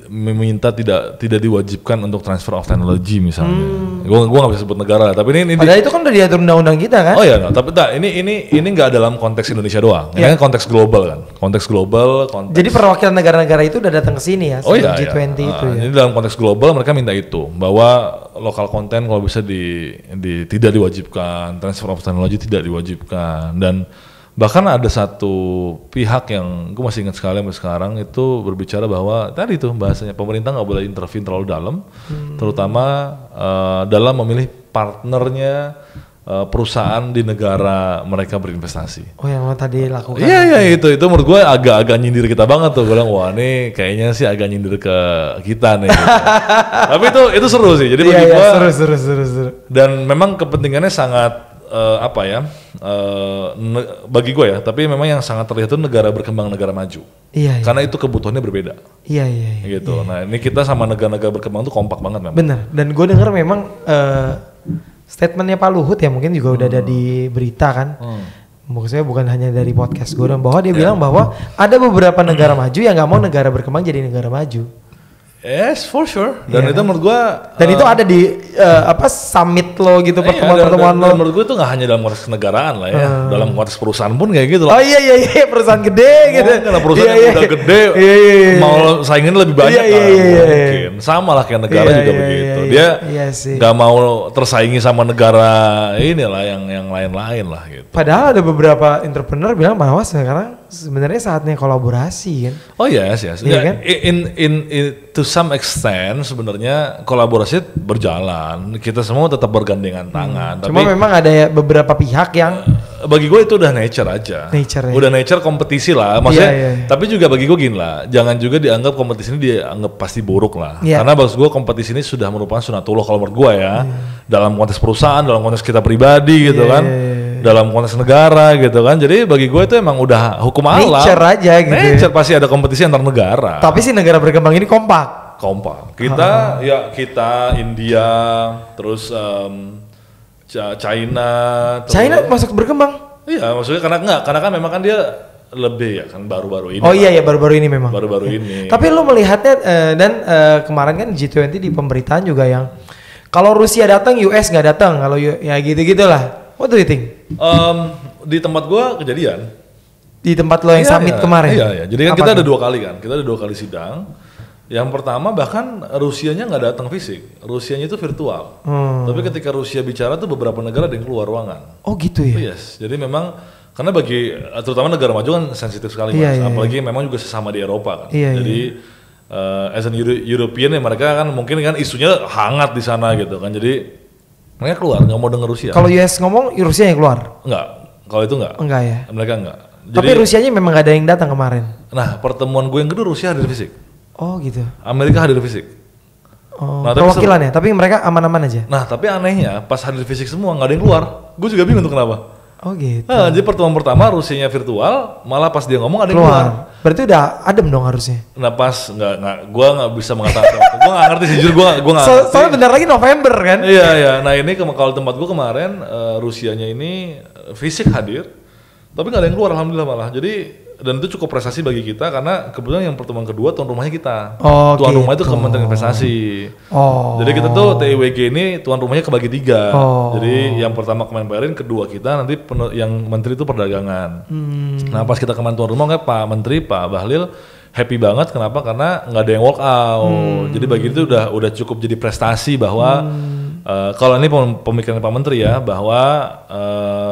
meminta tidak diwajibkan untuk transfer of technology misalnya. Gue nggak bisa sebut negara, tapi ini padahal itu kan udah diatur undang-undang kita kan? Oh iya, tapi ini nggak dalam konteks Indonesia doang. Ini kan konteks global kan, konteks global. Jadi perwakilan negara-negara itu udah datang ke sini ya, G20 itu ya. Ini dalam konteks global mereka minta itu, bahwa lokal konten kalau bisa tidak diwajibkan, transfer of technology tidak diwajibkan, dan bahkan ada satu pihak yang gue masih ingat sekali sampai sekarang itu berbicara bahwa tadi tuh bahasanya pemerintah nggak boleh intervene terlalu dalam, terutama dalam memilih partnernya perusahaan di negara mereka berinvestasi. Oh yang tadi lakukan? Iya itu menurut gue agak nyindir kita banget tuh. Gue bilang wah nih kayaknya sih agak nyindir ke kita nih. Gitu. Tapi itu seru sih. Jadi bagi gue seru. Dan memang kepentingannya sangat bagi gue ya, tapi memang yang sangat terlihat itu negara berkembang, negara maju. Iya. Karena itu kebutuhannya berbeda. Iya. Gitu. Iya. Nah ini kita sama negara-negara berkembang tuh kompak banget memang. Bener. Dan gue dengar memang statementnya Pak Luhut ya mungkin juga udah ada di berita kan. Maksudnya bukan hanya dari podcast gue, bahwa dia bilang bahwa ada beberapa negara maju yang nggak mau negara berkembang jadi negara maju. Yes, for sure. Dan itu menurut gua itu ada di summit lo gitu, pertemuan lo. Menurut gua itu nggak hanya dalam konteks kenegaraan lah ya, dalam konteks perusahaan pun kayak gitu lah. Oh iya perusahaan gede gitu. Karena perusahaan yang udah gede mau saingin lebih banyak mungkin. Sama lah kayak negara juga begitu. Dia nggak mau tersaingi sama negara inilah yang lain-lain lah gitu. Padahal ada beberapa entrepreneur bilang bahwa sekarang sebenarnya saatnya kolaborasi kan. Oh yes. Iya Ya, kan? in to some extent sebenarnya kolaborasi berjalan. Kita semua tetap bergandengan tangan. Cuma Tapi memang ada beberapa pihak yang bagi gue itu udah nature aja. Nature, ya. Udah nature kompetisi lah. Maksudnya, Iya. tapi juga bagi gue gini lah. Jangan juga dianggap kompetisi ini dianggap pasti buruk lah. Iya. Karena maksud gue kompetisi ini sudah merupakan sunatullah kalau menurut gue ya. Dalam konteks perusahaan, dalam konteks kita pribadi gitu Iya. kan. Dalam konteks negara gitu kan. Jadi bagi gue itu emang udah hukum alam. nature aja gitu. Nature pasti ada kompetisi antar negara. Tapi sih negara berkembang ini kompak. Kompak. Kita India, terus China. Terus, China masuk berkembang. iya, maksudnya karena kan memang kan dia lebih ya kan baru-baru ini. Oh iya ya baru-baru ini memang. Baru-baru ini. Tapi lu melihatnya kemarin kan G20 di pemberitaan juga yang kalau Rusia datang US nggak datang, kalau ya gitu-gitulah. What do you think? Di tempat gua kejadian. Di tempat lo yang Iya, summit iya. kemarin. Iya. Jadi kan Apa kita tuh? ada 2 kali kan. Kita ada 2 kali sidang. Yang pertama bahkan Rusianya nggak datang fisik. Rusianya itu virtual. Tapi ketika Rusia bicara tuh beberapa negara ada yang keluar ruangan. Oh gitu ya. Yes. Jadi memang karena bagi terutama negara maju kan sensitif sekali Iya, Mas. iya, Apalagi memang juga sesama di Eropa kan. Iya, Jadi as an European ya mereka kan mungkin kan isunya hangat di sana gitu kan. Jadi mereka keluar nggak mau denger Rusia. Kalau US ngomong Rusia yang keluar. Enggak. Kalau itu enggak. Enggak ya. Mereka enggak. Tapi Rusianya memang gak ada yang datang kemarin. Nah, pertemuan gue yang kedua Rusia hadir fisik. Oh gitu. Amerika hadir fisik. Oh, Nah, tapi perwakilan ya, tapi mereka aman-aman aja. Nah, tapi anehnya pas hadir fisik semua nggak ada yang keluar. Gue juga bingung tuh kenapa. Oh gitu. Nah, jadi pertemuan pertama Rusianya virtual, malah pas dia ngomong ada yang keluar. Keluar. Berarti udah adem dong harusnya. Nah pas gue nggak bisa mengatakan, gue nggak ngerti sih, jujur gue nggak ngerti. Soalnya bentar lagi November kan? Iya. Nah ini kalau tempat gue kemarin Rusianya ini fisik hadir, tapi nggak ada yang keluar alhamdulillah malah. Jadi dan itu cukup prestasi bagi kita karena kebetulan yang pertemuan kedua tuan rumahnya kita. Oh, Tuan rumah itu gitu. Kementerian Investasi. Oh. Jadi kita tuh TIWG ini tuan rumahnya kebagi 3. Oh. Jadi yang pertama Kemenperin, kedua kita nanti yang menteri itu perdagangan. Nah pas kita kemarin tuan rumah Pak Menteri Pak Bahlil happy banget kenapa? Karena nggak ada yang walk out. Jadi bagi itu udah cukup jadi prestasi bahwa kalau ini pemikiran Pak Menteri ya bahwa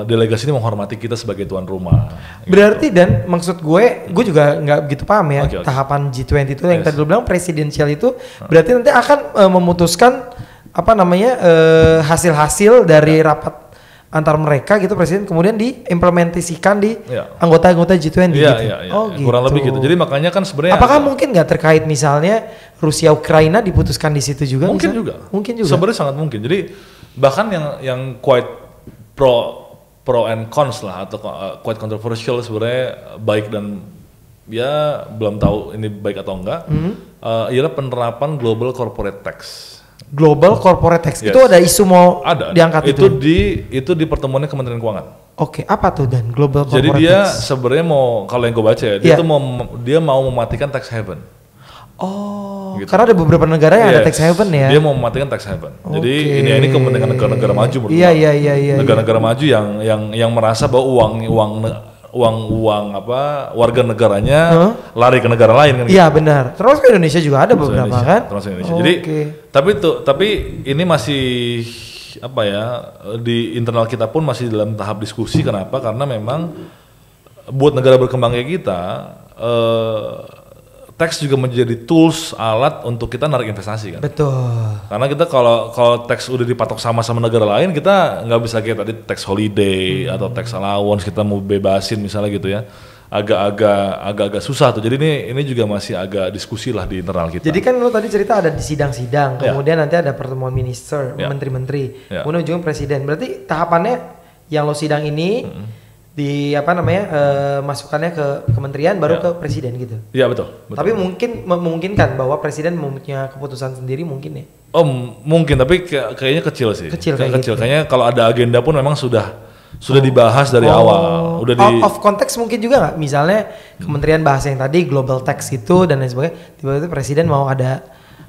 delegasi ini menghormati kita sebagai tuan rumah. Berarti dan maksud gue juga nggak begitu paham ya Oke. tahapan G20 itu yang Yes. tadi lu bilang presidensial itu berarti nanti akan memutuskan apa namanya hasil-hasil dari rapat antar mereka gitu presiden kemudian diimplementasikan di Iya. anggota-anggota G20 gitu. Iya. Oh gitu. Kurang lebih gitu. Jadi makanya kan sebenarnya Apakah mungkin nggak terkait misalnya Rusia Ukraina diputuskan di situ juga? mungkin misalnya? juga. Mungkin juga. Sebenarnya sangat mungkin. Jadi bahkan yang quite pro and cons lah atau quite controversial sebenarnya baik dan ya belum tahu ini baik atau enggak. Ialah penerapan global corporate tax. Global corporate tax Yes. itu ada isu mau Ada. diangkat itu itu. itu di pertemuannya Kementerian Keuangan. Oke, apa tuh dan global Jadi corporate dia tax? sebenarnya mau kalau yang gue baca ya, Iya. dia mau mematikan tax haven. Oh, Gitu. karena ada beberapa negara yang ada Yes. tax haven ya. Dia mau mematikan tax haven. Jadi Oke. ini kepentingan negara-negara maju menurut Iya, gua. iya. Negara-negara maju yang merasa bahwa uang warga negaranya lari ke negara lain kan. Iya benar. Terus ke Indonesia juga ada beberapa Indonesia, kan? termasuk Indonesia. Oke. Jadi tapi ini masih apa ya di internal kita pun masih dalam tahap diskusi. Kenapa? Karena memang buat negara berkembang kayak kita tax juga menjadi tools alat untuk kita narik investasi kan. Betul. Karena kita kalau tax udah dipatok sama negara lain kita nggak bisa kayak tadi tax holiday atau tax allowance kita mau bebasin misalnya gitu ya. Agak susah tuh. Jadi ini juga masih agak diskusi lah di internal kita. Jadi kan lo tadi cerita ada di sidang-sidang, Ya. kemudian nanti ada pertemuan minister, Ya. menteri-menteri, Ya. kemudian ujungnya presiden. Berarti tahapannya yang lo sidang ini di apa namanya masukannya ke kementerian baru Ya. ke presiden gitu. Iya betul. Tapi mungkin memungkinkan bahwa presiden mempunyai keputusan sendiri mungkin ya. Oh mungkin tapi kayaknya kecil sih. Kecil kayak gitu. Kayaknya kalau ada agenda pun memang sudah dibahas dari awal. Udah Out of context mungkin juga nggak? Misalnya kementerian bahasa yang tadi global tax itu dan lain sebagainya, tiba-tiba presiden mau ada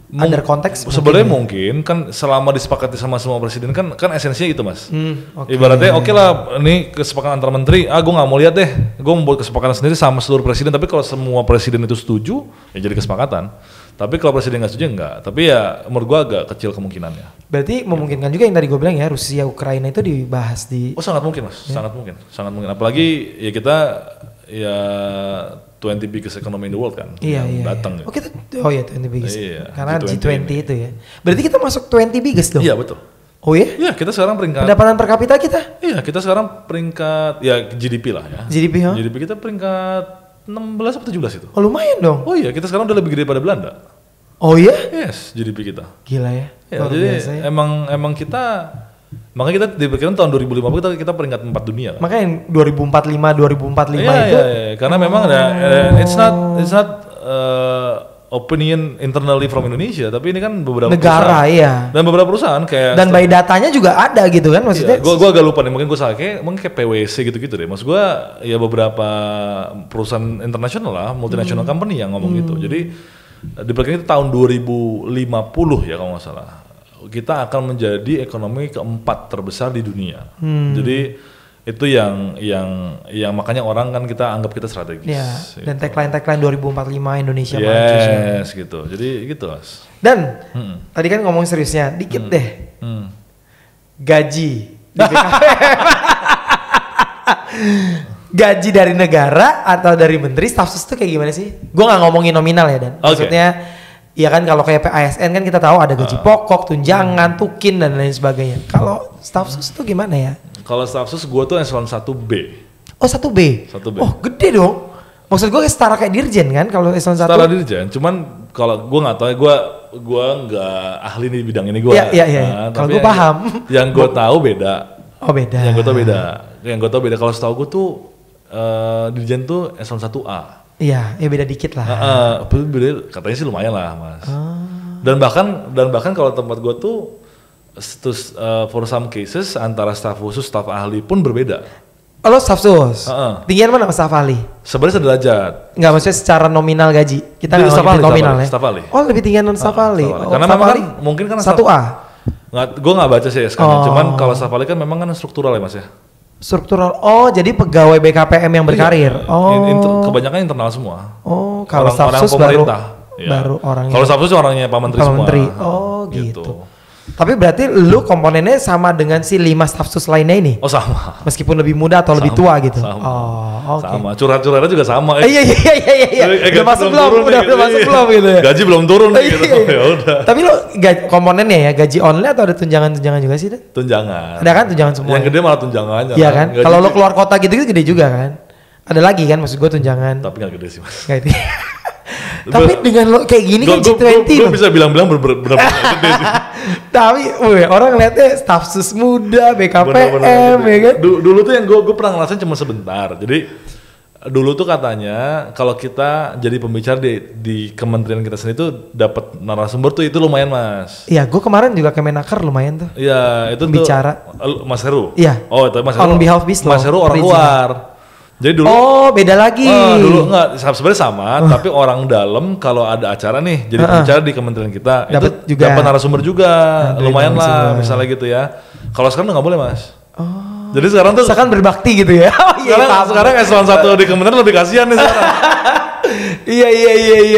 under konteks. Sebenarnya mungkin kan selama disepakati sama semua presiden kan esensinya itu mas. Oke. Ibaratnya oke lah ini kesepakatan antar menteri. Gue nggak mau lihat deh. Gue membuat kesepakatan sendiri sama seluruh presiden. Tapi kalau semua presiden itu setuju ya jadi kesepakatan. Tapi kalau presiden nggak setuju enggak. Tapi ya menurut gue agak kecil kemungkinannya. Berarti memungkinkan juga yang tadi gue bilang ya Rusia Ukraina itu dibahas di. Oh sangat mungkin mas, sangat mungkin. Apalagi ya kita ya 20 biggest economy in the world kan Iya, yang iya. datang. Oh, kita 20 biggest. Iya, Karena G20 G20 ini. itu ya. Berarti kita masuk 20 biggest dong? Iya betul. Oh ya? Iya kita sekarang peringkat. Pendapatan per kapita kita? Iya kita sekarang peringkat ya GDP lah ya. GDP, ha? GDP kita peringkat 16 atau 17 itu. Oh lumayan dong. Oh iya kita sekarang udah lebih gede daripada Belanda. Oh iya? Yes GDP kita. Gila ya. Ya, Luar jadi biasa ya. emang kita makanya kita diperkirakan tahun 2050 kita peringkat 4 dunia kan. Makanya yang 2045 Iya, itu. iya, karena memang ada it's not opinion internally from Indonesia, tapi ini kan beberapa Negara, perusahaan. iya. Dan beberapa perusahaan kayak Dan by datanya juga ada gitu kan maksudnya. gue agak lupa nih, mungkin gue salah, mungkin kayak PwC gitu-gitu deh. Maksud gue ya beberapa perusahaan internasional lah, multinational company yang ngomong gitu. Jadi diperkirakan itu tahun 2050 ya kalau nggak salah. Kita akan menjadi ekonomi keempat terbesar di dunia. Jadi itu yang makanya orang kan kita anggap kita strategis. Ya, gitu. dan tagline 2045 Indonesia maju. Yes, gitu. Jadi gitu, Mas. Dan tadi kan ngomong seriusnya, dikit deh. Gaji di BKPM. Gaji dari negara atau dari menteri, staf sus itu kayak gimana sih? Gue nggak ngomongin nominal ya, Dan. Maksudnya, ya kan kalau kayak PASN kan kita tahu ada gaji pokok, tunjangan, tukin dan lain sebagainya. Kalau staf sus itu gimana ya? Kalau staf sus gue tuh eselon 1B. Oh 1B? 1B. Oh gede dong. Maksud gue setara kayak dirjen kan kalau eselon 1? Setara dirjen, cuman kalau gue nggak tahu ya, gue nggak ahli di bidang ini gue. Iya. Kalau gue paham. Yang gue tahu beda. Oh beda. Yang gue tahu beda. Kalau setahu gue tuh dirjen tuh eselon 1A. Iya, ya beda dikit lah. Beda, katanya sih lumayan lah, Mas. Dan bahkan kalau tempat gue tuh for some cases antara staf khusus, staf ahli pun berbeda. Lo staf sus? Tinggian mana staf ahli? Sebenarnya sederajat. Enggak, maksudnya secara nominal gaji. Kita nggak Staf ngomongin ahli, nominal ya? staf ahli. Oh lebih tinggian non staf ahli. Oh, Karena staf memang ahli kan mungkin kan 1A? Gue nggak baca sih SK-nya, cuman kalau staf ahli kan memang kan struktural ya Mas ya. Struktural. Oh jadi pegawai BKPM yang berkarir. Kebanyakan internal semua. Oh kalau Orang-orang staf sus pemerintah. baru orangnya. Kalau staf sus orangnya Pak Menteri Pak semua. Menteri. Oh gitu. Tapi berarti lu komponennya sama dengan si 5 staf sus lainnya ini? Oh sama. Meskipun lebih muda atau lebih tua gitu? Sama. Oh oke. Sama. Curhat-curhatnya juga sama. Iya. Udah masuk belum? Udah masuk belum gitu ya? Gaji belum turun gitu. Ya udah. Tapi lo komponennya ya gaji online atau ada tunjangan-tunjangan juga sih? Tunjangan. Ada kan tunjangan semua? Yang gede malah tunjangannya. Iya kan? Kalau lo keluar kota gitu gede juga kan? Ada lagi kan maksud gue tunjangan? Tapi nggak gede sih Mas. Gak gede. Tapi dengan lo kayak gini kan G20 gue bisa bilang-bilang bener-bener gede sih. Tapi orang ngeliatnya staf sus muda, BKPM ya kan? Dulu tuh yang gue pernah ngerasain cuma sebentar. Jadi dulu tuh katanya kalau kita jadi pembicara di kementerian kita sendiri tuh dapat narasumber tuh itu lumayan Mas. Iya, gue kemarin juga Kemenaker lumayan tuh. Iya, itu bicara. Tuh Mas Heru. Iya. Oh, itu Mas Heru. On behalf Bislo. Mas Heru orang luar. Jadi dulu beda lagi. Dulu enggak sebenarnya sama, tapi orang dalam kalau ada acara nih jadi pembicara di kementerian kita itu dapat narasumber juga. Lumayan lah misalnya gitu ya. Kalau sekarang nggak boleh Mas. Jadi sekarang tuh berbakti gitu ya. Sekarang eselon 1 di kementerian lebih kasihan nih sekarang. Iya.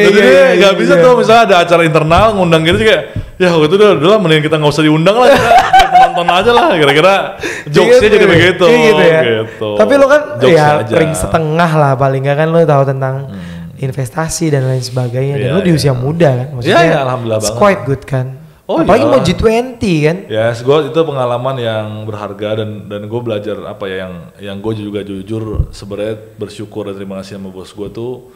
Jadi nggak bisa tuh misalnya ada acara internal ngundang gitu kayak ya itu udah lah mending kita nggak usah diundang lah, kita penonton aja lah, kira-kira jokesnya jadi begitu. Gitu ya. Gitu. Tapi lo kan ya aja. ring setengah lah paling nggak kan lo tahu tentang investasi dan lain sebagainya. Dan lo di usia muda kan, maksudnya Iya, alhamdulillah banget. Quite good kan. Apalagi mau G20 kan. Ya, gue itu pengalaman yang berharga dan gue belajar apa ya yang gue juga jujur sebenarnya bersyukur dan terima kasih sama bos gue tuh.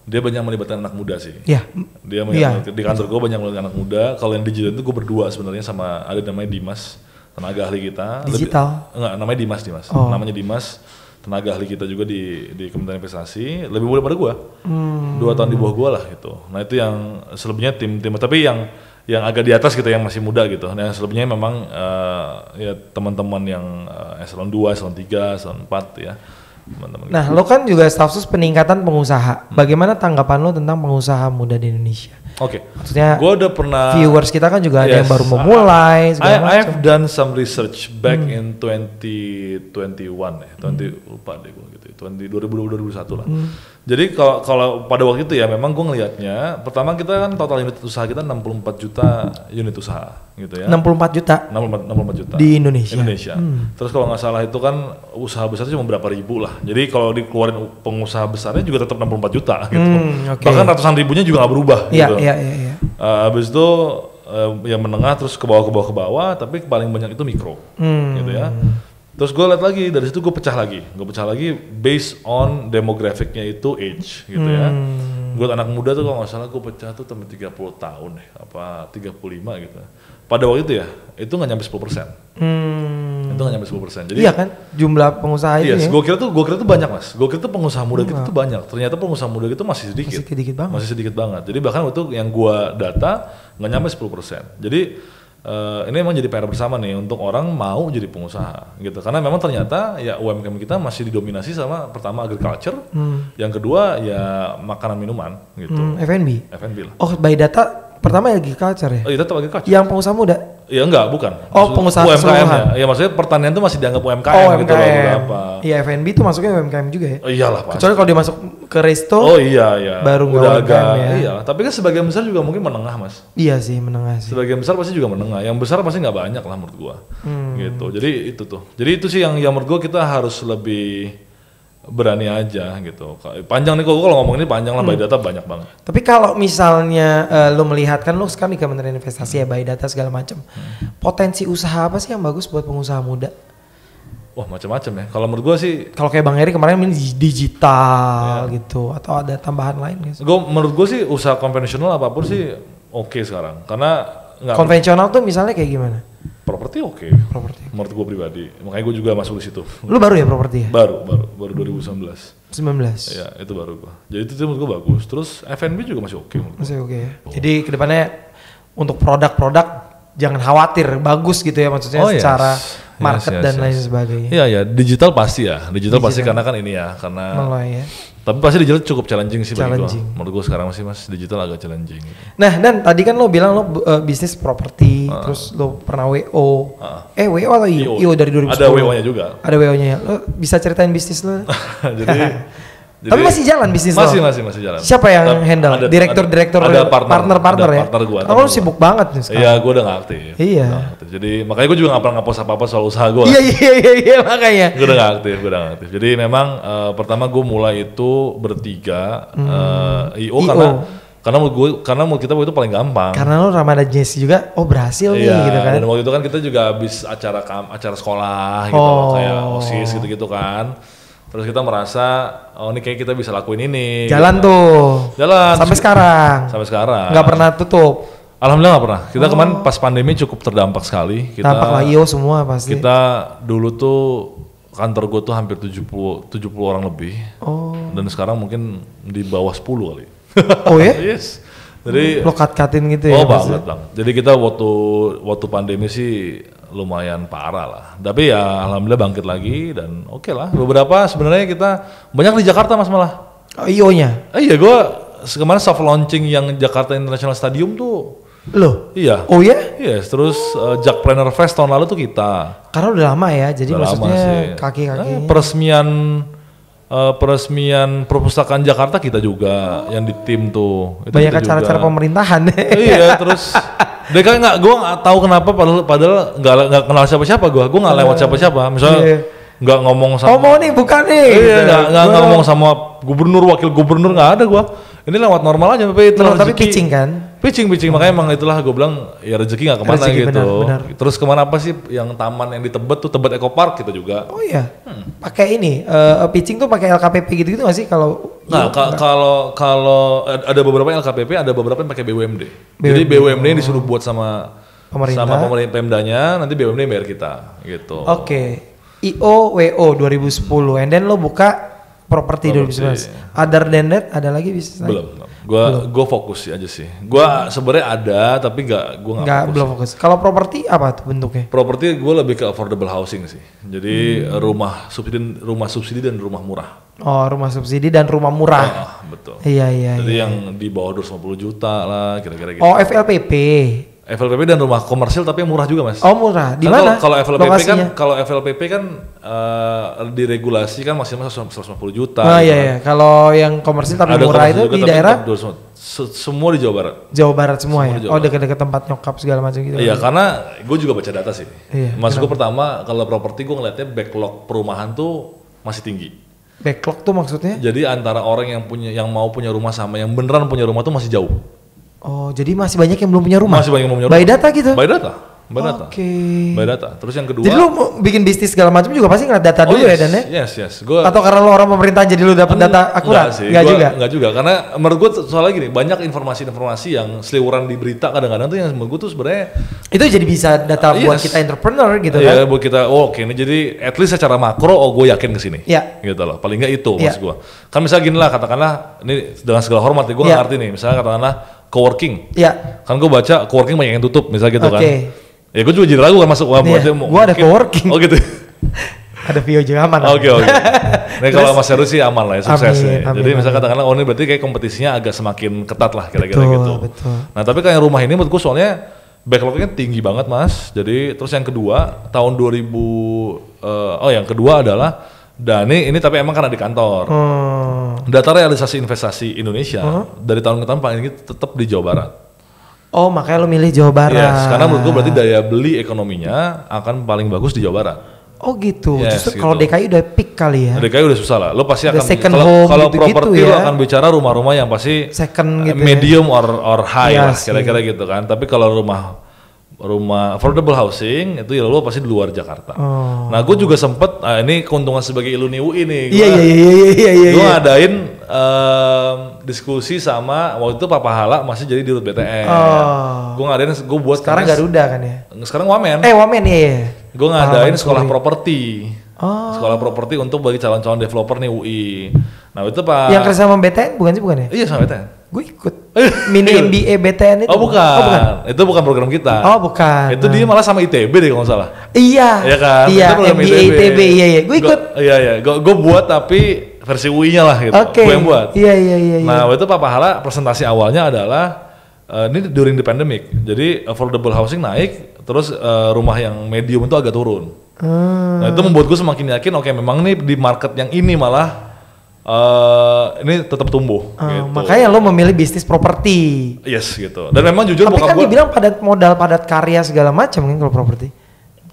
Dia banyak melibatkan anak muda sih. Iya. Dia di kantor gue banyak melibatkan anak muda. Kalau yang digital itu gue berdua sebenarnya sama ada namanya Dimas, tenaga ahli kita. Digital? Enggak, namanya Dimas. Namanya Dimas, tenaga ahli kita juga di Kementerian Investasi. Lebih muda pada gue. 2 tahun di bawah gue lah gitu. Nah itu yang selebihnya tim. Tapi yang agak di atas gitu yang masih muda gitu. Nah yang selebihnya memang ya teman-teman yang eselon 2, eselon 3, eselon 4 ya. Teman-teman Nah, lo kan juga staf sus peningkatan pengusaha. Bagaimana tanggapan lo tentang pengusaha muda di Indonesia? Oke. Maksudnya gue udah pernah viewers kita kan juga ada yang baru memulai. I've done some research back in 2021 ya. 20 lupa deh gue gitu. 2021 lah. Jadi kalau pada waktu itu ya memang gue ngelihatnya, pertama kita kan total unit usaha kita 64 juta unit usaha gitu ya. 64 juta 64 juta. di Indonesia. Terus kalau nggak salah itu kan usaha besar cuma berapa ribu lah. Jadi kalau dikeluarin pengusaha besarnya juga tetap 64 juta gitu. Okay. Bahkan ratusan ribunya juga nggak berubah gitu. Iya. Habis itu yang menengah terus ke bawah, tapi paling banyak itu mikro gitu ya. Terus gue lihat lagi, dari situ gue pecah lagi based on demografiknya itu age gitu ya. Gue anak muda tuh kalau nggak salah gue pecah tuh sampai 30 tahun deh, apa 35 gitu. Pada waktu itu ya, itu nggak nyampe 10%. Itu nggak nyampe 10%. Jadi, iya kan, jumlah pengusaha itu ya. Gue kira tuh banyak mas. Gue kira tuh pengusaha muda kita tuh banyak. Ternyata pengusaha muda kita masih sedikit. Masih sedikit banget. Jadi bahkan waktu yang gue data nggak nyampe 10%. Jadi ini emang jadi PR bersama nih untuk orang mau jadi pengusaha gitu, karena memang ternyata ya UMKM kita masih didominasi sama pertama agriculture, yang kedua ya makanan minuman gitu. F&B lah. Oh, by data pertama agriculture ya? Oh iya, tetap agriculture. Yang pengusaha muda? Ya enggak, bukan. Pengusaha UMKM ya. Ya maksudnya pertanian tuh masih dianggap UMKM gitu loh beberapa. Iya, F&B tuh masuknya UMKM juga ya? Oh iyalah pasti. Kecuali kalau dia masuk ke resto. Oh iya. Baru udah agak ya. Iya, tapi kan sebagian besar juga mungkin menengah mas. Iya sih, menengah sih. Sebagian besar pasti juga menengah. Yang besar pasti nggak banyak lah menurut gua. Gitu. Jadi itu tuh. Jadi itu sih yang menurut gua kita harus lebih berani aja gitu. Panjang nih kalau ngomong ini panjang lah, by data banyak banget. Tapi kalau misalnya lo melihat kan lo sekarang di Kementerian Investasi ya, by data segala macam. Potensi usaha apa sih yang bagus buat pengusaha muda? Wah, macam-macam ya. Kalau menurut gua sih, kalau kayak Bang Eri kemarin ini digital gitu, atau ada tambahan lain gitu. Menurut gua sih usaha konvensional apapun sih oke sekarang. Karena konvensional tuh misalnya kayak gimana? Properti oke. Menurut gue pribadi, makanya gue juga masuk di situ. Lu baru ya properti ya? Baru 2019. 19. Ya itu baru gue. Jadi itu menurut gue bagus. Terus F&B juga masih oke. Masih oke ya. Jadi kedepannya untuk produk-produk jangan khawatir, bagus gitu ya maksudnya secara market dan lain sebagainya. Iya, digital pasti ya. Digital pasti karena kan ini ya, karena mulai ya. Tapi pasti digital cukup challenging sih bagi gue. Menurut gue sekarang masih digital agak challenging. Nah, dan tadi kan lo bilang lo bisnis properti, terus lo pernah WO. WO atau IO dari 2010? Ada WO-nya juga. Ada WO-nya ya. Lo bisa ceritain bisnis lo? Jadi, tapi masih jalan bisnis lo? Masih jalan. Siapa yang handle? Direktur-direktur, partner-partner ya? Partner gue. Kamu lo sibuk banget nih sekarang. Iya, gue udah gak aktif. Iya. Jadi makanya gue juga gak pernah nge-post apa-apa soal usaha gue. Iya makanya. Gue udah gak aktif. Jadi memang pertama gue mulai itu bertiga IO. Karena menurut kita waktu itu paling gampang. Karena lo Ramadan Jesse juga, berhasil nih gitu kan. Dan waktu itu kan kita juga habis acara sekolah gitu, kayak OSIS gitu-gitu kan. Terus kita merasa, ini kayak kita bisa lakuin ini. Jalan gitu. Jalan. Sampai sekarang. Nggak pernah tutup. Alhamdulillah nggak pernah. Kita kemarin pas pandemi cukup terdampak sekali. Dampak lah IO semua pasti. Kita dulu tuh kantor gue tuh hampir 70 orang lebih. Dan sekarang mungkin di bawah 10 kali. Oh ya? Yes. Jadi lo cut-cutin gitu ya? Banget. Jadi kita waktu pandemi sih lumayan parah lah. Tapi ya alhamdulillah bangkit lagi dan oke lah. Beberapa sebenarnya kita banyak di Jakarta mas malah. IO-nya? Iya, gue kemarin soft launching yang Jakarta International Stadium tuh. Loh? Iya. Oh ya? Yes, terus Jakpreneur Fest tahun lalu tuh kita. Karena udah lama ya, jadi udah maksudnya kaki-kaki. Peresmian perpustakaan Jakarta kita juga yang di tim tuh. Itu banyak acara-acara pemerintahan. Iya, terus gue nggak tahu kenapa padahal nggak kenal siapa-siapa gue nggak lewat siapa-siapa. Misalnya nggak ngomong sama. Mau nih bukan nih. Iya, nggak ngomong sama gubernur, wakil gubernur nggak ada gue. Ini lewat normal aja, tapi pitching kan? Pitching, makanya emang itulah gue bilang ya rezeki nggak kemana rezeki, gitu. Benar. Terus kemana apa sih yang taman yang di Tebet tuh, Tebet Eco Park kita juga. Oh iya, pakai ini pitching tuh pakai LKPP gitu nggak sih kalau? Nah kalau ada beberapa LKPP, ada beberapa yang pakai BUMD. Jadi BUMD yang disuruh buat sama pemerintah Pemdanya, nanti BUMD yang bayar kita gitu. Oke. IO WO 2010, and then lo buka properti 2011. Other than that ada lagi bisnis lain? Gue fokus aja sih. Gue sebenarnya ada tapi belum fokus. Kalau properti apa tuh bentuknya? Properti gue lebih ke affordable housing sih. Jadi rumah subsidi dan rumah murah. Oh, rumah subsidi dan rumah murah. Betul. Iya. Jadi yang di bawah 250 juta lah kira-kira gitu. Oh, FLPP. FLPP dan rumah komersil tapi yang murah juga mas. Oh murah, di Karena mana? Kalau FLPP kan diregulasi kan maksimal 150 juta. Oh gitu iya, kan. iya. Kalau yang komersil tapi Ada murah komersil itu juga, di tapi daerah semua di Jawa Barat. Jawa Barat semua Semua ya. di Jawa Oh Barat. dekat-dekat tempat nyokap segala macam gitu. Iya karena gue juga baca data sih. Iya, Mas gue pertama kalau properti gue ngeliatnya backlog perumahan tuh masih tinggi. Backlog tuh maksudnya? Jadi antara orang yang mau punya rumah sama yang beneran punya rumah tuh masih jauh. Oh jadi masih banyak yang belum punya rumah? Masih banyak yang belum punya rumah. By data gitu? By data. By data. Oke. By data. Terus yang kedua. Jadi lu mau bikin bisnis segala macam juga pasti ngeliat data dulu ya Dan ya? Yes. Gua, Atau karena lu orang pemerintah jadi lu dapat data akurat? Enggak juga. Karena menurut gue soalnya gini, banyak informasi-informasi yang seliweran di berita kadang-kadang tuh yang menurut gue tuh sebenarnya Itu jadi bisa data buat kita entrepreneur gitu kan? Iya, buat kita. Oke, ini jadi at least secara makro, gue yakin kesini. Iya. Gitu loh. Paling nggak itu Iya. maksud gue. Kan misalnya gini lah, katakanlah ini dengan segala hormat, gue nggak ngerti nih. Misalnya katakanlah coworking. Iya. Kan gue baca coworking banyak yang tutup, misalnya gitu kan. Oke. Ya gue juga jadi ragu kan masuk. Gue ada coworking. Oh gitu. Ada Vio juga aman. Oke. Ini kalau Mas Heru sih aman lah ya, sukses nih. Jadi misalnya katakanlah ini berarti kayak kompetisinya agak semakin ketat lah kira-kira gitu. Betul. Nah tapi kayak rumah ini menurutku soalnya backlognya tinggi banget mas. Jadi terus yang kedua tahun 2000, yang kedua adalah ini tapi emang karena di kantor. Data realisasi investasi Indonesia dari tahun ke tahun paling tinggi tetap di Jawa Barat. Oh makanya lo milih Jawa Barat. Yes, karena menurut gue berarti daya beli ekonominya akan paling bagus di Jawa Barat. Oh gitu. Yes, Justru gitu. kalau DKI udah peak kali ya. DKI udah susah lah. Lo pasti Udah akan second kalau home properti gitu-gitu lo ya. akan bicara rumah-rumah yang pasti Second gitu medium or high Iya lah sih. kira-kira gitu kan. Tapi kalau rumah affordable housing itu ya lo pasti di luar Jakarta. Oh. Nah gue juga sempet ini keuntungan sebagai alumni UI nih. Iya. Gue ngadain diskusi sama waktu itu Pak Pahala masih jadi dirut BTN. Gue ngadain gue buat Sekarang Garuda kan ya. Sekarang Wamen. Wamen iya. Gue ngadain sekolah properti. Oh. Sekolah properti untuk bagi calon-calon developer nih UI. Nah itu Pak. Yang kerja sama BTN bukan ya? Iya sama BTN. Gue ikut. Mini MBA BTN itu. Oh bukan. Itu bukan program kita. Oh bukan. Itu dia malah sama ITB deh kalau nggak salah. Iya. Iya kan? Iya. Itu program MBA ITB iya. Gue ikut. Iya. Gue buat tapi versi UI-nya lah gitu. Oke. Gue yang buat. Iya. Nah waktu itu Pak Pahala presentasi awalnya adalah ini during the pandemic. Jadi affordable housing naik, terus rumah yang medium itu agak turun. Nah itu membuat gue semakin yakin, oke memang nih di market yang ini malah ini tetap tumbuh. Gitu. Makanya lo memilih bisnis properti. Yes gitu. Dan memang jujur Tapi bokap kan gue dibilang padat modal, padat karya segala macam kan kalau properti.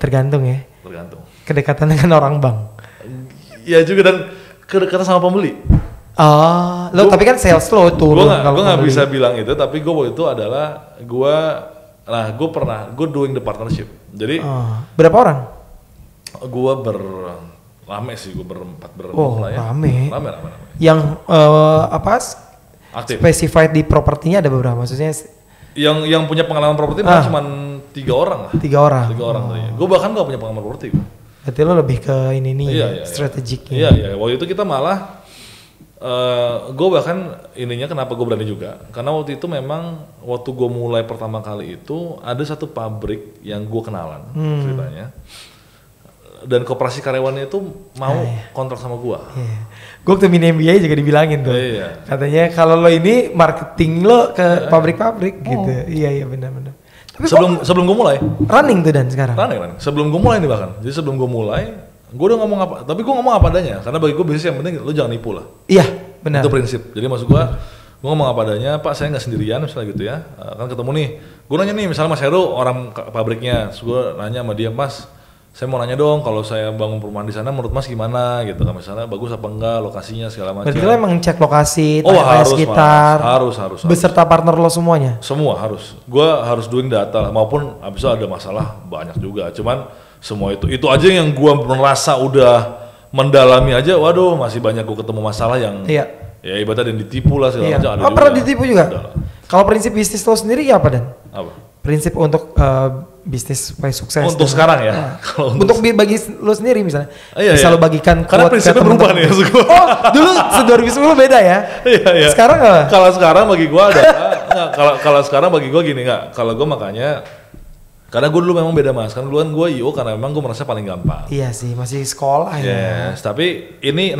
Tergantung ya. tergantung. Kedekatan dengan orang bank. Ya juga dan kedekatan sama pembeli. Tapi kan sales lo turun. Gue nggak bisa bilang itu, tapi gue waktu itu adalah gue doing the partnership. Jadi berapa orang? Gue rame sih, gue berempat Oh, lah ya. rame. Yang Aktif. specified di propertinya ada beberapa, maksudnya Yang punya pengalaman properti malah cuma 3 orang lah. 3 orang. 3 orang tuh ya. Gue bahkan gak punya pengalaman properti. Berarti lo lebih ke ini nih, Iya. strategiknya. Iya. Waktu itu kita malah gue bahkan ininya kenapa gue berani juga, karena waktu itu memang waktu gue mulai pertama kali itu ada satu pabrik yang gue kenalan ceritanya, dan koperasi karyawannya itu mau kontrak sama gue. Iya. Gue waktu mini MBA juga dibilangin tuh, katanya kalau lo ini marketing lo ke pabrik-pabrik gitu. Iya benar-benar. Tapi sebelum gue mulai running tuh dan sekarang. Running. Sebelum gue mulai nih bahkan, jadi sebelum gue mulai gue udah ngomong apa, tapi gue ngomong apa adanya, karena bagi gue bisnis yang penting lo jangan nipu lah. Iya, benar. Itu prinsip. Jadi maksud gue ngomong apa adanya, Pak saya nggak sendirian misalnya gitu ya, kan ketemu nih, gue nanya nih misalnya Mas Heru orang pabriknya, terus gue nanya sama dia, Mas saya mau nanya dong kalau saya bangun perumahan di sana menurut Mas gimana gitu kan, misalnya bagus apa enggak lokasinya segala macam. Berarti lo emang cek lokasi, harus sekitar, harus beserta partner lo semuanya? Semua harus, gue harus doing data lah, maupun abis itu ada masalah banyak juga, cuman semua itu aja yang gue merasa udah mendalami aja, waduh masih banyak gue ketemu masalah yang ya ibaratnya dan ditipu lah segala macam. Ada pernah ditipu juga? Kalau prinsip bisnis lo sendiri apa Dan? Apa? Prinsip untuk bisnis supaya sukses. Untuk sekarang ya? Untuk bagi lo sendiri misalnya, bisa lo bagikan. Karena prinsipnya berubah nih. Oh dulu 2010 beda ya? Iya. Sekarang apa? Kalau sekarang bagi gue kalau sekarang bagi gue gini nggak, kalau gue makanya karena gue dulu memang beda mas, kan duluan gue IO karena memang gue merasa paling gampang. Iya sih, masih sekolah ya. Yes, tapi ini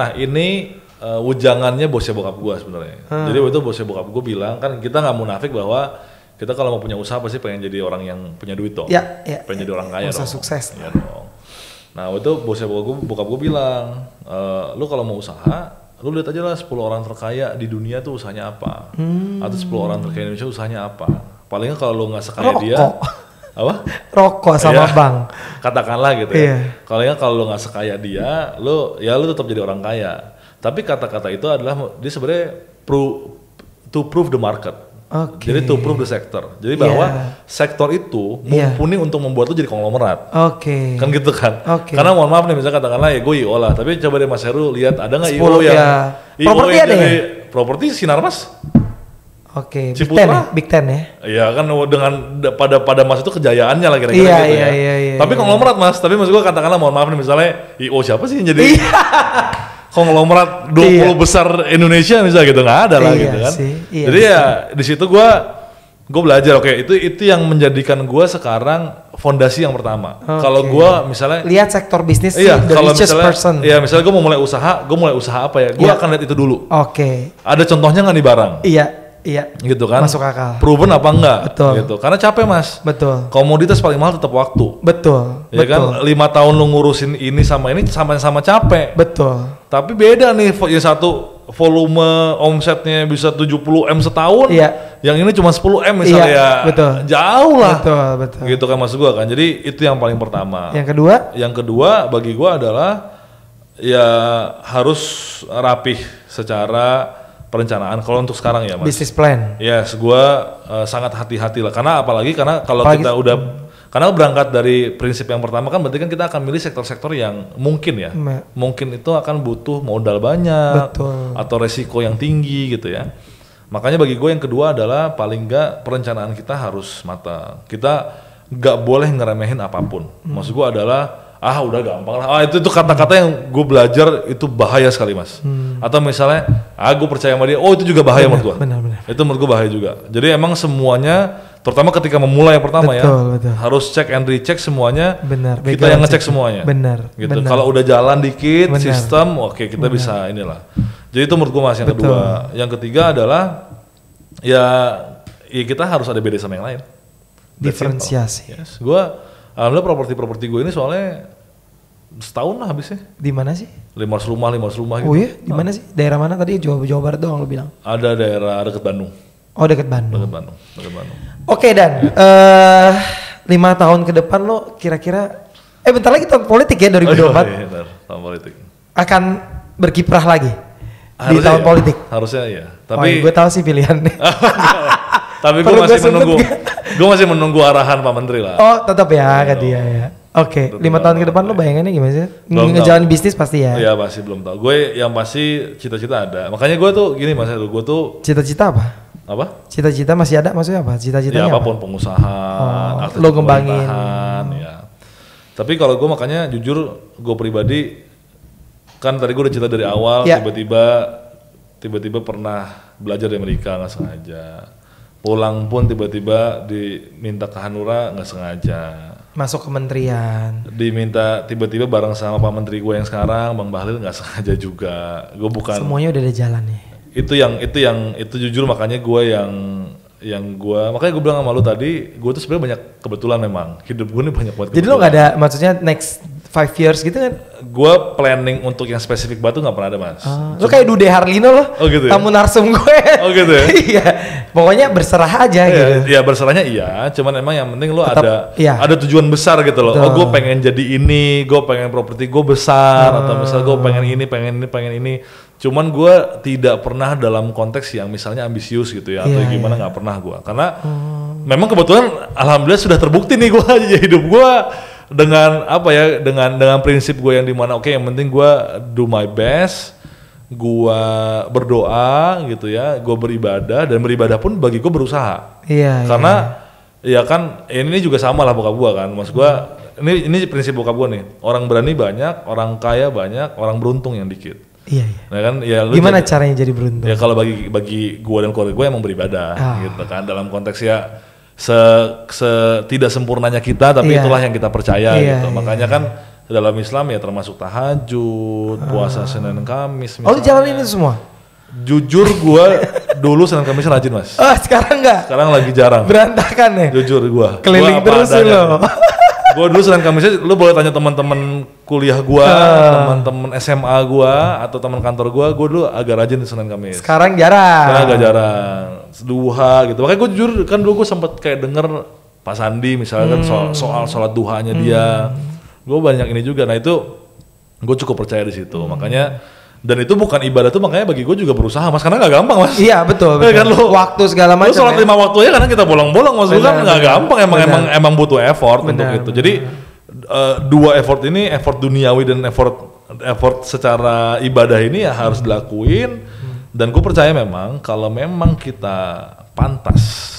ujangannya bosnya bokap gue sebenarnya. Jadi waktu itu bosnya bokap gue bilang, kan kita nggak munafik bahwa kita kalau mau punya usaha pasti pengen jadi orang yang punya duit dong. Ya. Pengen jadi orang kaya usaha dong. sukses. Iya dong. Nah waktu itu bokap gue bilang, lu kalau mau usaha, lu lihat aja lah 10 orang terkaya di dunia tuh usahanya apa, atau 10 orang terkaya di Indonesia usahanya apa. Palingnya kalau lu nggak sekaya dia, apa? Rokok sama bank. Katakanlah gitu ya. Kalau lu nggak sekaya dia, lu tetap jadi orang kaya. Tapi kata-kata itu adalah dia sebenarnya to prove the market. Jadi to prove the sector. Jadi bahwa sektor itu mumpuni untuk membuat lu jadi konglomerat. Kan gitu kan. Karena mohon maaf nih misalnya katakanlah ya gue IO lah, tapi coba deh Mas Heru lihat ada nggak IO yang properti ada ya? Properti Sinarmas. Big Ten ya? Iya kan dengan pada masa itu kejayaannya lah kira-kira gitu ya. Tapi konglomerat Mas, tapi maksud gue katakanlah mohon maaf nih misalnya IO siapa sih yang jadi konglomerat 20 besar Indonesia misalnya gitu, nggak ada lah gitu kan. Jadi ya di situ gue belajar itu yang menjadikan gue sekarang fondasi yang pertama. Kalau gue misalnya lihat sektor bisnis the richest person. Iya misalnya gue mau mulai usaha apa ya, gue akan lihat itu dulu. Ada contohnya nggak nih barang? Iya. Gitu kan. Masuk akal. Proven apa enggak? Betul. Gitu. Karena capek Mas. Betul. Komoditas paling mahal tetap waktu. Betul. Ya kan 5 tahun lu ngurusin ini sama-sama capek. Betul. Tapi beda nih, yang satu volume omsetnya bisa 70M setahun. Iya. Yang ini cuma 10M misalnya ya. Betul. Jauh lah. Betul. Gitu kan maksud gua kan. Jadi itu yang paling pertama. Yang kedua bagi gua adalah ya harus rapih secara perencanaan kalau untuk sekarang ya Mas. Business plan. Yes, gue sangat hati-hati lah. Karena kita udah karena berangkat dari prinsip yang pertama kan berarti kan kita akan milih sektor-sektor yang mungkin ya. Mungkin itu akan butuh modal banyak. Betul. Atau resiko yang tinggi gitu ya. Makanya bagi gue yang kedua adalah paling nggak perencanaan kita harus matang. Kita nggak boleh ngeremehin apapun. Maksud gue adalah udah gampang lah. Itu kata-kata yang gue belajar itu bahaya sekali Mas. Atau misalnya, gue percaya sama dia, itu juga bahaya menurut gue. Benar. Itu menurut gue bahaya juga. Jadi emang semuanya, terutama ketika memulai yang pertama betul. Harus cek and recheck semuanya. Benar. Kita yang ngecek semuanya. Benar. Gitu. Kalau udah jalan dikit sistem, kita bisa inilah. Jadi itu menurut gue Mas yang kedua. Yang ketiga adalah ya kita harus ada beda sama yang lain. Diferensiasi. Yes. Gue alhamdulillah properti gue ini soalnya setahun lah habisnya. Di mana sih? 500 rumah gitu. Oh iya? Di mana sih? Daerah mana tadi? Jawa Barat doang lo bilang? Ada daerah dekat Bandung. Oh dekat Bandung. Dekat Bandung. Oke Dan, 5 tahun ke depan lo kira-kira, bentar lagi tahun politik ya 2024. Iya, tahun politik. Akan berkiprah lagi Harusnya di tahun politik. Harusnya iya. Tapi gue tahu sih pilihannya. Tapi gue masih menunggu arahan Pak Menteri lah. Oh tetap ya ke dia ya. Oke, 5 tahun ke depan lo bayangannya gimana sih? Ngejalanin bisnis pasti ya? Iya pasti belum tahu. Gue yang pasti cita-cita ada. Makanya gue tuh gini Mas, gue tuh cita-cita apa? Cita-cita masih ada maksudnya apa? Cita-citanya ya apapun pengusahaan, lo ngembangin. Ya. Tapi kalau gue makanya jujur gue pribadi kan tadi gue udah cerita dari awal tiba-tiba pernah belajar di Amerika nggak sengaja. Pulang pun tiba-tiba diminta ke Hanura nggak sengaja. Masuk kementerian. Diminta tiba-tiba bareng sama Pak Menteri gue yang sekarang, Bang Bahlil nggak sengaja juga. Gue bukan. Semuanya udah ada jalan nih. Itu jujur makanya gue makanya gue bilang sama lu tadi, gue tuh sebenarnya banyak kebetulan memang. Hidup gue ini banyak banget. Jadi lo nggak ada maksudnya next 5 years gitu kan? Gue planning untuk yang spesifik batu nggak pernah ada Mas. Lo kayak Dude Harlino loh. Oh gitu ya? Tamu narsum gue. Oh gitu ya? Iya. Pokoknya berserah aja gitu. Iya berserahnya iya. Cuman emang yang penting lo tetap, ada tujuan besar gitu loh. Gue pengen jadi ini, gue pengen properti gue besar, atau misalnya gue pengen ini. Cuman gue tidak pernah dalam konteks yang misalnya ambisius gitu ya, atau gimana nggak pernah gue. Karena memang kebetulan alhamdulillah sudah terbukti nih gue hidup gue dengan dengan prinsip gue yang dimana yang penting gue do my best, gue berdoa gitu ya, gue beribadah, dan beribadah pun bagi gue berusaha. Karena ya kan ini juga sama lah bokap gue kan, mas gue ini prinsip bokap gue nih, orang berani banyak, orang kaya banyak, orang beruntung yang dikit. Nah kan ya gimana caranya jadi beruntung? Ya kalau bagi gue dan keluarga gue emang beribadah gitu kan, dalam konteks ya tidak sempurnanya kita, tapi itulah yang kita percaya gitu. Makanya kan dalam Islam ya termasuk tahajud, puasa Senin Kamis. Lu jalanin itu semua? Jujur gue dulu Senin Kamis rajin mas. Oh sekarang enggak? Sekarang lagi jarang. Berantakan ya? Jujur gue. Keliling terus lo. Gue dulu Senin Kamisnya, lu boleh tanya teman-teman kuliah gue, teman-teman SMA gue, atau teman kantor gue dulu agak rajin di Senin Kamis. Sekarang jarang. Sekarang agak jarang. Duha gitu. Makanya gue jujur kan dulu gue sempet kayak denger Pak Sandi misalnya kan soal sholat duhanya dia. Gue banyak ini juga. Nah itu gue cukup percaya di situ. Makanya dan itu bukan ibadah tuh, makanya bagi gue juga berusaha mas, karena nggak gampang mas. Iya betul. Kan lu waktu segala macam. Lu sholat 5 waktu aja karena kita bolong-bolong, mas. Kan nggak gampang, emang butuh effort untuk itu. Jadi dua effort ini, effort duniawi dan effort secara ibadah ini ya harus dilakuin. Dan gue percaya memang kalau memang kita pantas,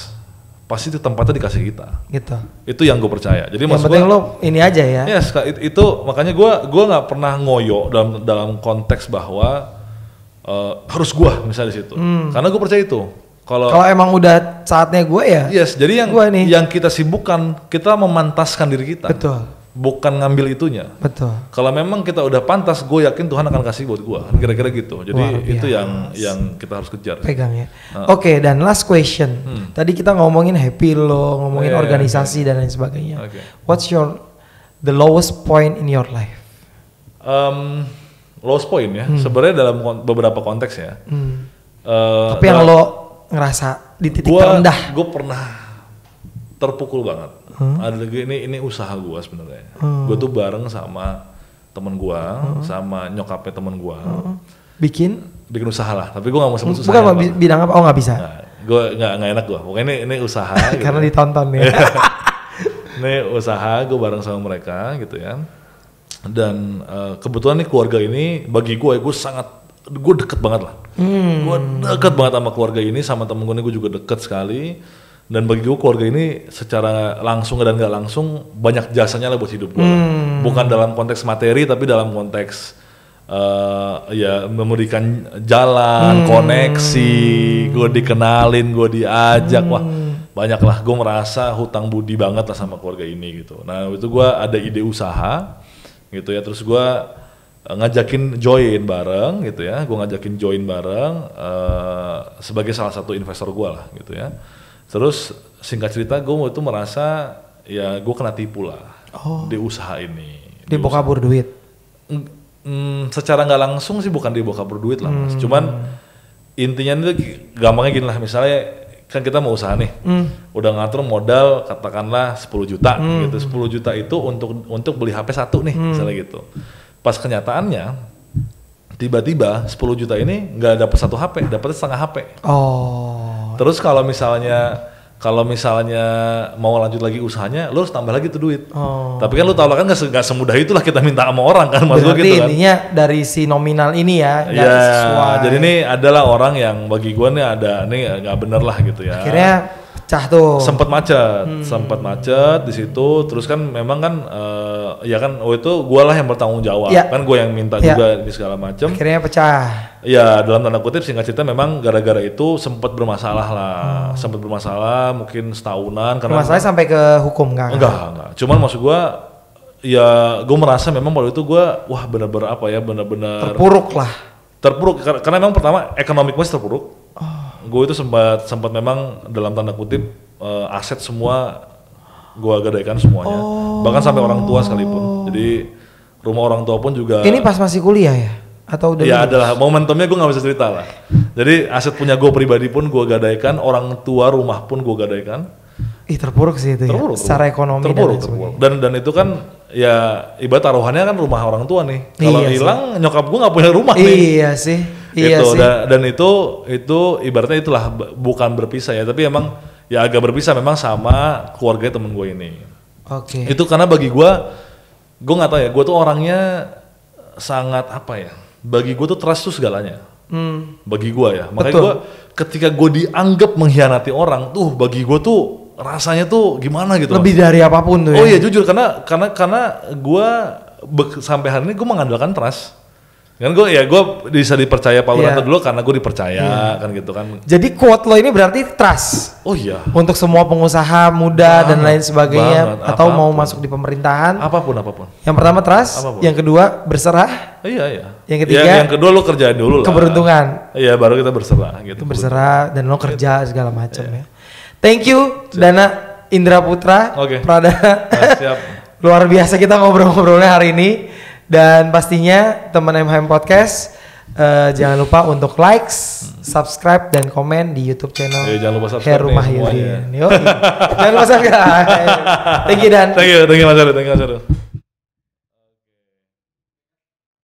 pasti itu tempatnya dikasih kita. Gitu. Itu yang gue percaya. Jadi yang penting lo ini aja ya. Yes, itu makanya gue nggak pernah ngoyo dalam konteks bahwa harus gue misalnya di situ. Karena gue percaya itu. Kalau emang udah saatnya gue ya. Yes, jadi yang kita sibukkan, kita memantaskan diri kita. Betul. Bukan ngambil itunya. Betul. Kalau memang kita udah pantas, gue yakin Tuhan akan kasih buat gue. Kira-kira gitu. Jadi itu yang kita harus kejar. Pegang ya. Oke, dan last question. Tadi kita ngomongin happy lo, ngomongin organisasi dan lain sebagainya. What's the lowest point in your life? Lowest point ya. Sebenarnya dalam beberapa konteks ya. Tapi yang lo ngerasa di titik terendah. Gue pernah terpukul banget. Ada lagi ini usaha gue sebenarnya. Gue tuh bareng sama temen gue, sama nyokapnya temen gue. Bikin usaha lah. Tapi gue nggak mau sebut usaha. Bukan bidang apa? Oh nggak bisa. Gue nggak enak gue. Pokoknya ini usaha. Gitu. Karena ditonton ya. Ini usaha gue bareng sama mereka gitu ya. Dan kebetulan nih keluarga ini bagi gue deket banget lah. Gue deket banget sama keluarga ini, sama temen gue ini gue juga deket sekali. Dan bagi gue keluarga ini secara langsung dan nggak langsung banyak jasanya lah buat hidup gue. Bukan dalam konteks materi tapi dalam konteks ya memberikan jalan, koneksi, gue dikenalin, gue diajak, wah banyak lah. Gue merasa hutang budi banget lah sama keluarga ini gitu. Nah itu gue ada ide usaha gitu ya, terus gue ngajakin join bareng gitu ya. Gue ngajakin join bareng sebagai salah satu investor gue lah gitu ya. Terus singkat cerita gue itu merasa ya gue kena tipu lah di usaha ini. Dibawa kabur duit? Secara nggak langsung sih bukan dibawa kabur duit lah mas. Cuman intinya itu gampangnya gini lah, misalnya kan kita mau usaha nih, udah ngatur modal katakanlah 10 juta gitu. 10 juta itu untuk beli HP 1 nih misalnya gitu. Pas kenyataannya tiba-tiba 10 juta ini nggak dapat 1 HP, dapetnya setengah HP. Terus kalau misalnya mau lanjut lagi usahanya, lo harus tambah lagi tuh duit. Tapi kan lo tau lah kan nggak semudah itulah kita minta sama orang kan, maksud gue gitu kan. Intinya dari si nominal ini ya, nggak sesuai. Jadi ini adalah orang yang bagi gue nih nggak bener lah gitu ya. Akhirnya pecah tuh. Sempat macet di situ. Terus kan memang kan ya kan itu gue lah yang bertanggung jawab. Kan gue yang minta juga di segala macam. Akhirnya pecah. Ya dalam tanda kutip singkat cerita memang gara-gara itu sempat bermasalah lah. Sempat bermasalah mungkin setahunan. Masalahnya sampai ke hukum kan? Enggak. Cuman maksud gue ya gue merasa memang waktu itu gue wah benar-benar terpuruk karena memang pertama ekonomi masih terpuruk. Gue itu sempat memang dalam tanda kutip aset semua gue gadaikan semuanya, bahkan sampai orang tua sekalipun. Jadi rumah orang tua pun juga. Ini pas masih kuliah ya? Atau udah? Ya adalah momentumnya gue nggak bisa cerita lah. Jadi aset punya gue pribadi pun gue gadaikan, orang tua rumah pun gue gadaikan. Terpuruk sih itu terpuruk, ya, secara ekonomi terpuruk. Dan itu kan ya ibarat taruhannya kan rumah orang tua nih. Kalau hilang nyokap gue nggak punya rumah nih. Iya sih. Dan itu ibaratnya itulah bukan berpisah ya, tapi emang ya agak berpisah memang sama keluarga temen gue ini. Itu karena bagi gue nggak tahu ya, gue tuh orangnya sangat apa ya? Bagi gue tuh trust tuh segalanya. Bagi gue ya, makanya gue ketika gue dianggap mengkhianati orang tuh bagi gue tuh rasanya tuh gimana gitu. Lebih dari apapun tuh. Oh iya jujur karena gue sampai hari ini gue mengandalkan trust. Kan gue bisa dipercaya Pak Wiranto dulu karena gue dipercaya kan gitu kan. Jadi quote lo ini berarti trust. Oh iya. Untuk semua pengusaha muda dan lain sebagainya atau mau masuk di pemerintahan. Apapun. Yang pertama trust, yang kedua berserah. Iya. Yang ketiga, yang kedua lo kerjain dulu lah. keberuntungan. Iya, baru kita berserah gitu. Berserah dan lo kerja segala macam ya. Thank you Dana Indra Putra Pradana. Siap. Luar biasa kita ngobrol-ngobrolnya hari ini, dan pastinya teman MHM Podcast jangan lupa untuk likes, subscribe dan komen di YouTube channel jangan lupa subscribe Rumah Yudin. Jangan lupa subscribe. Thank you Dan. Thank you Mas Heru.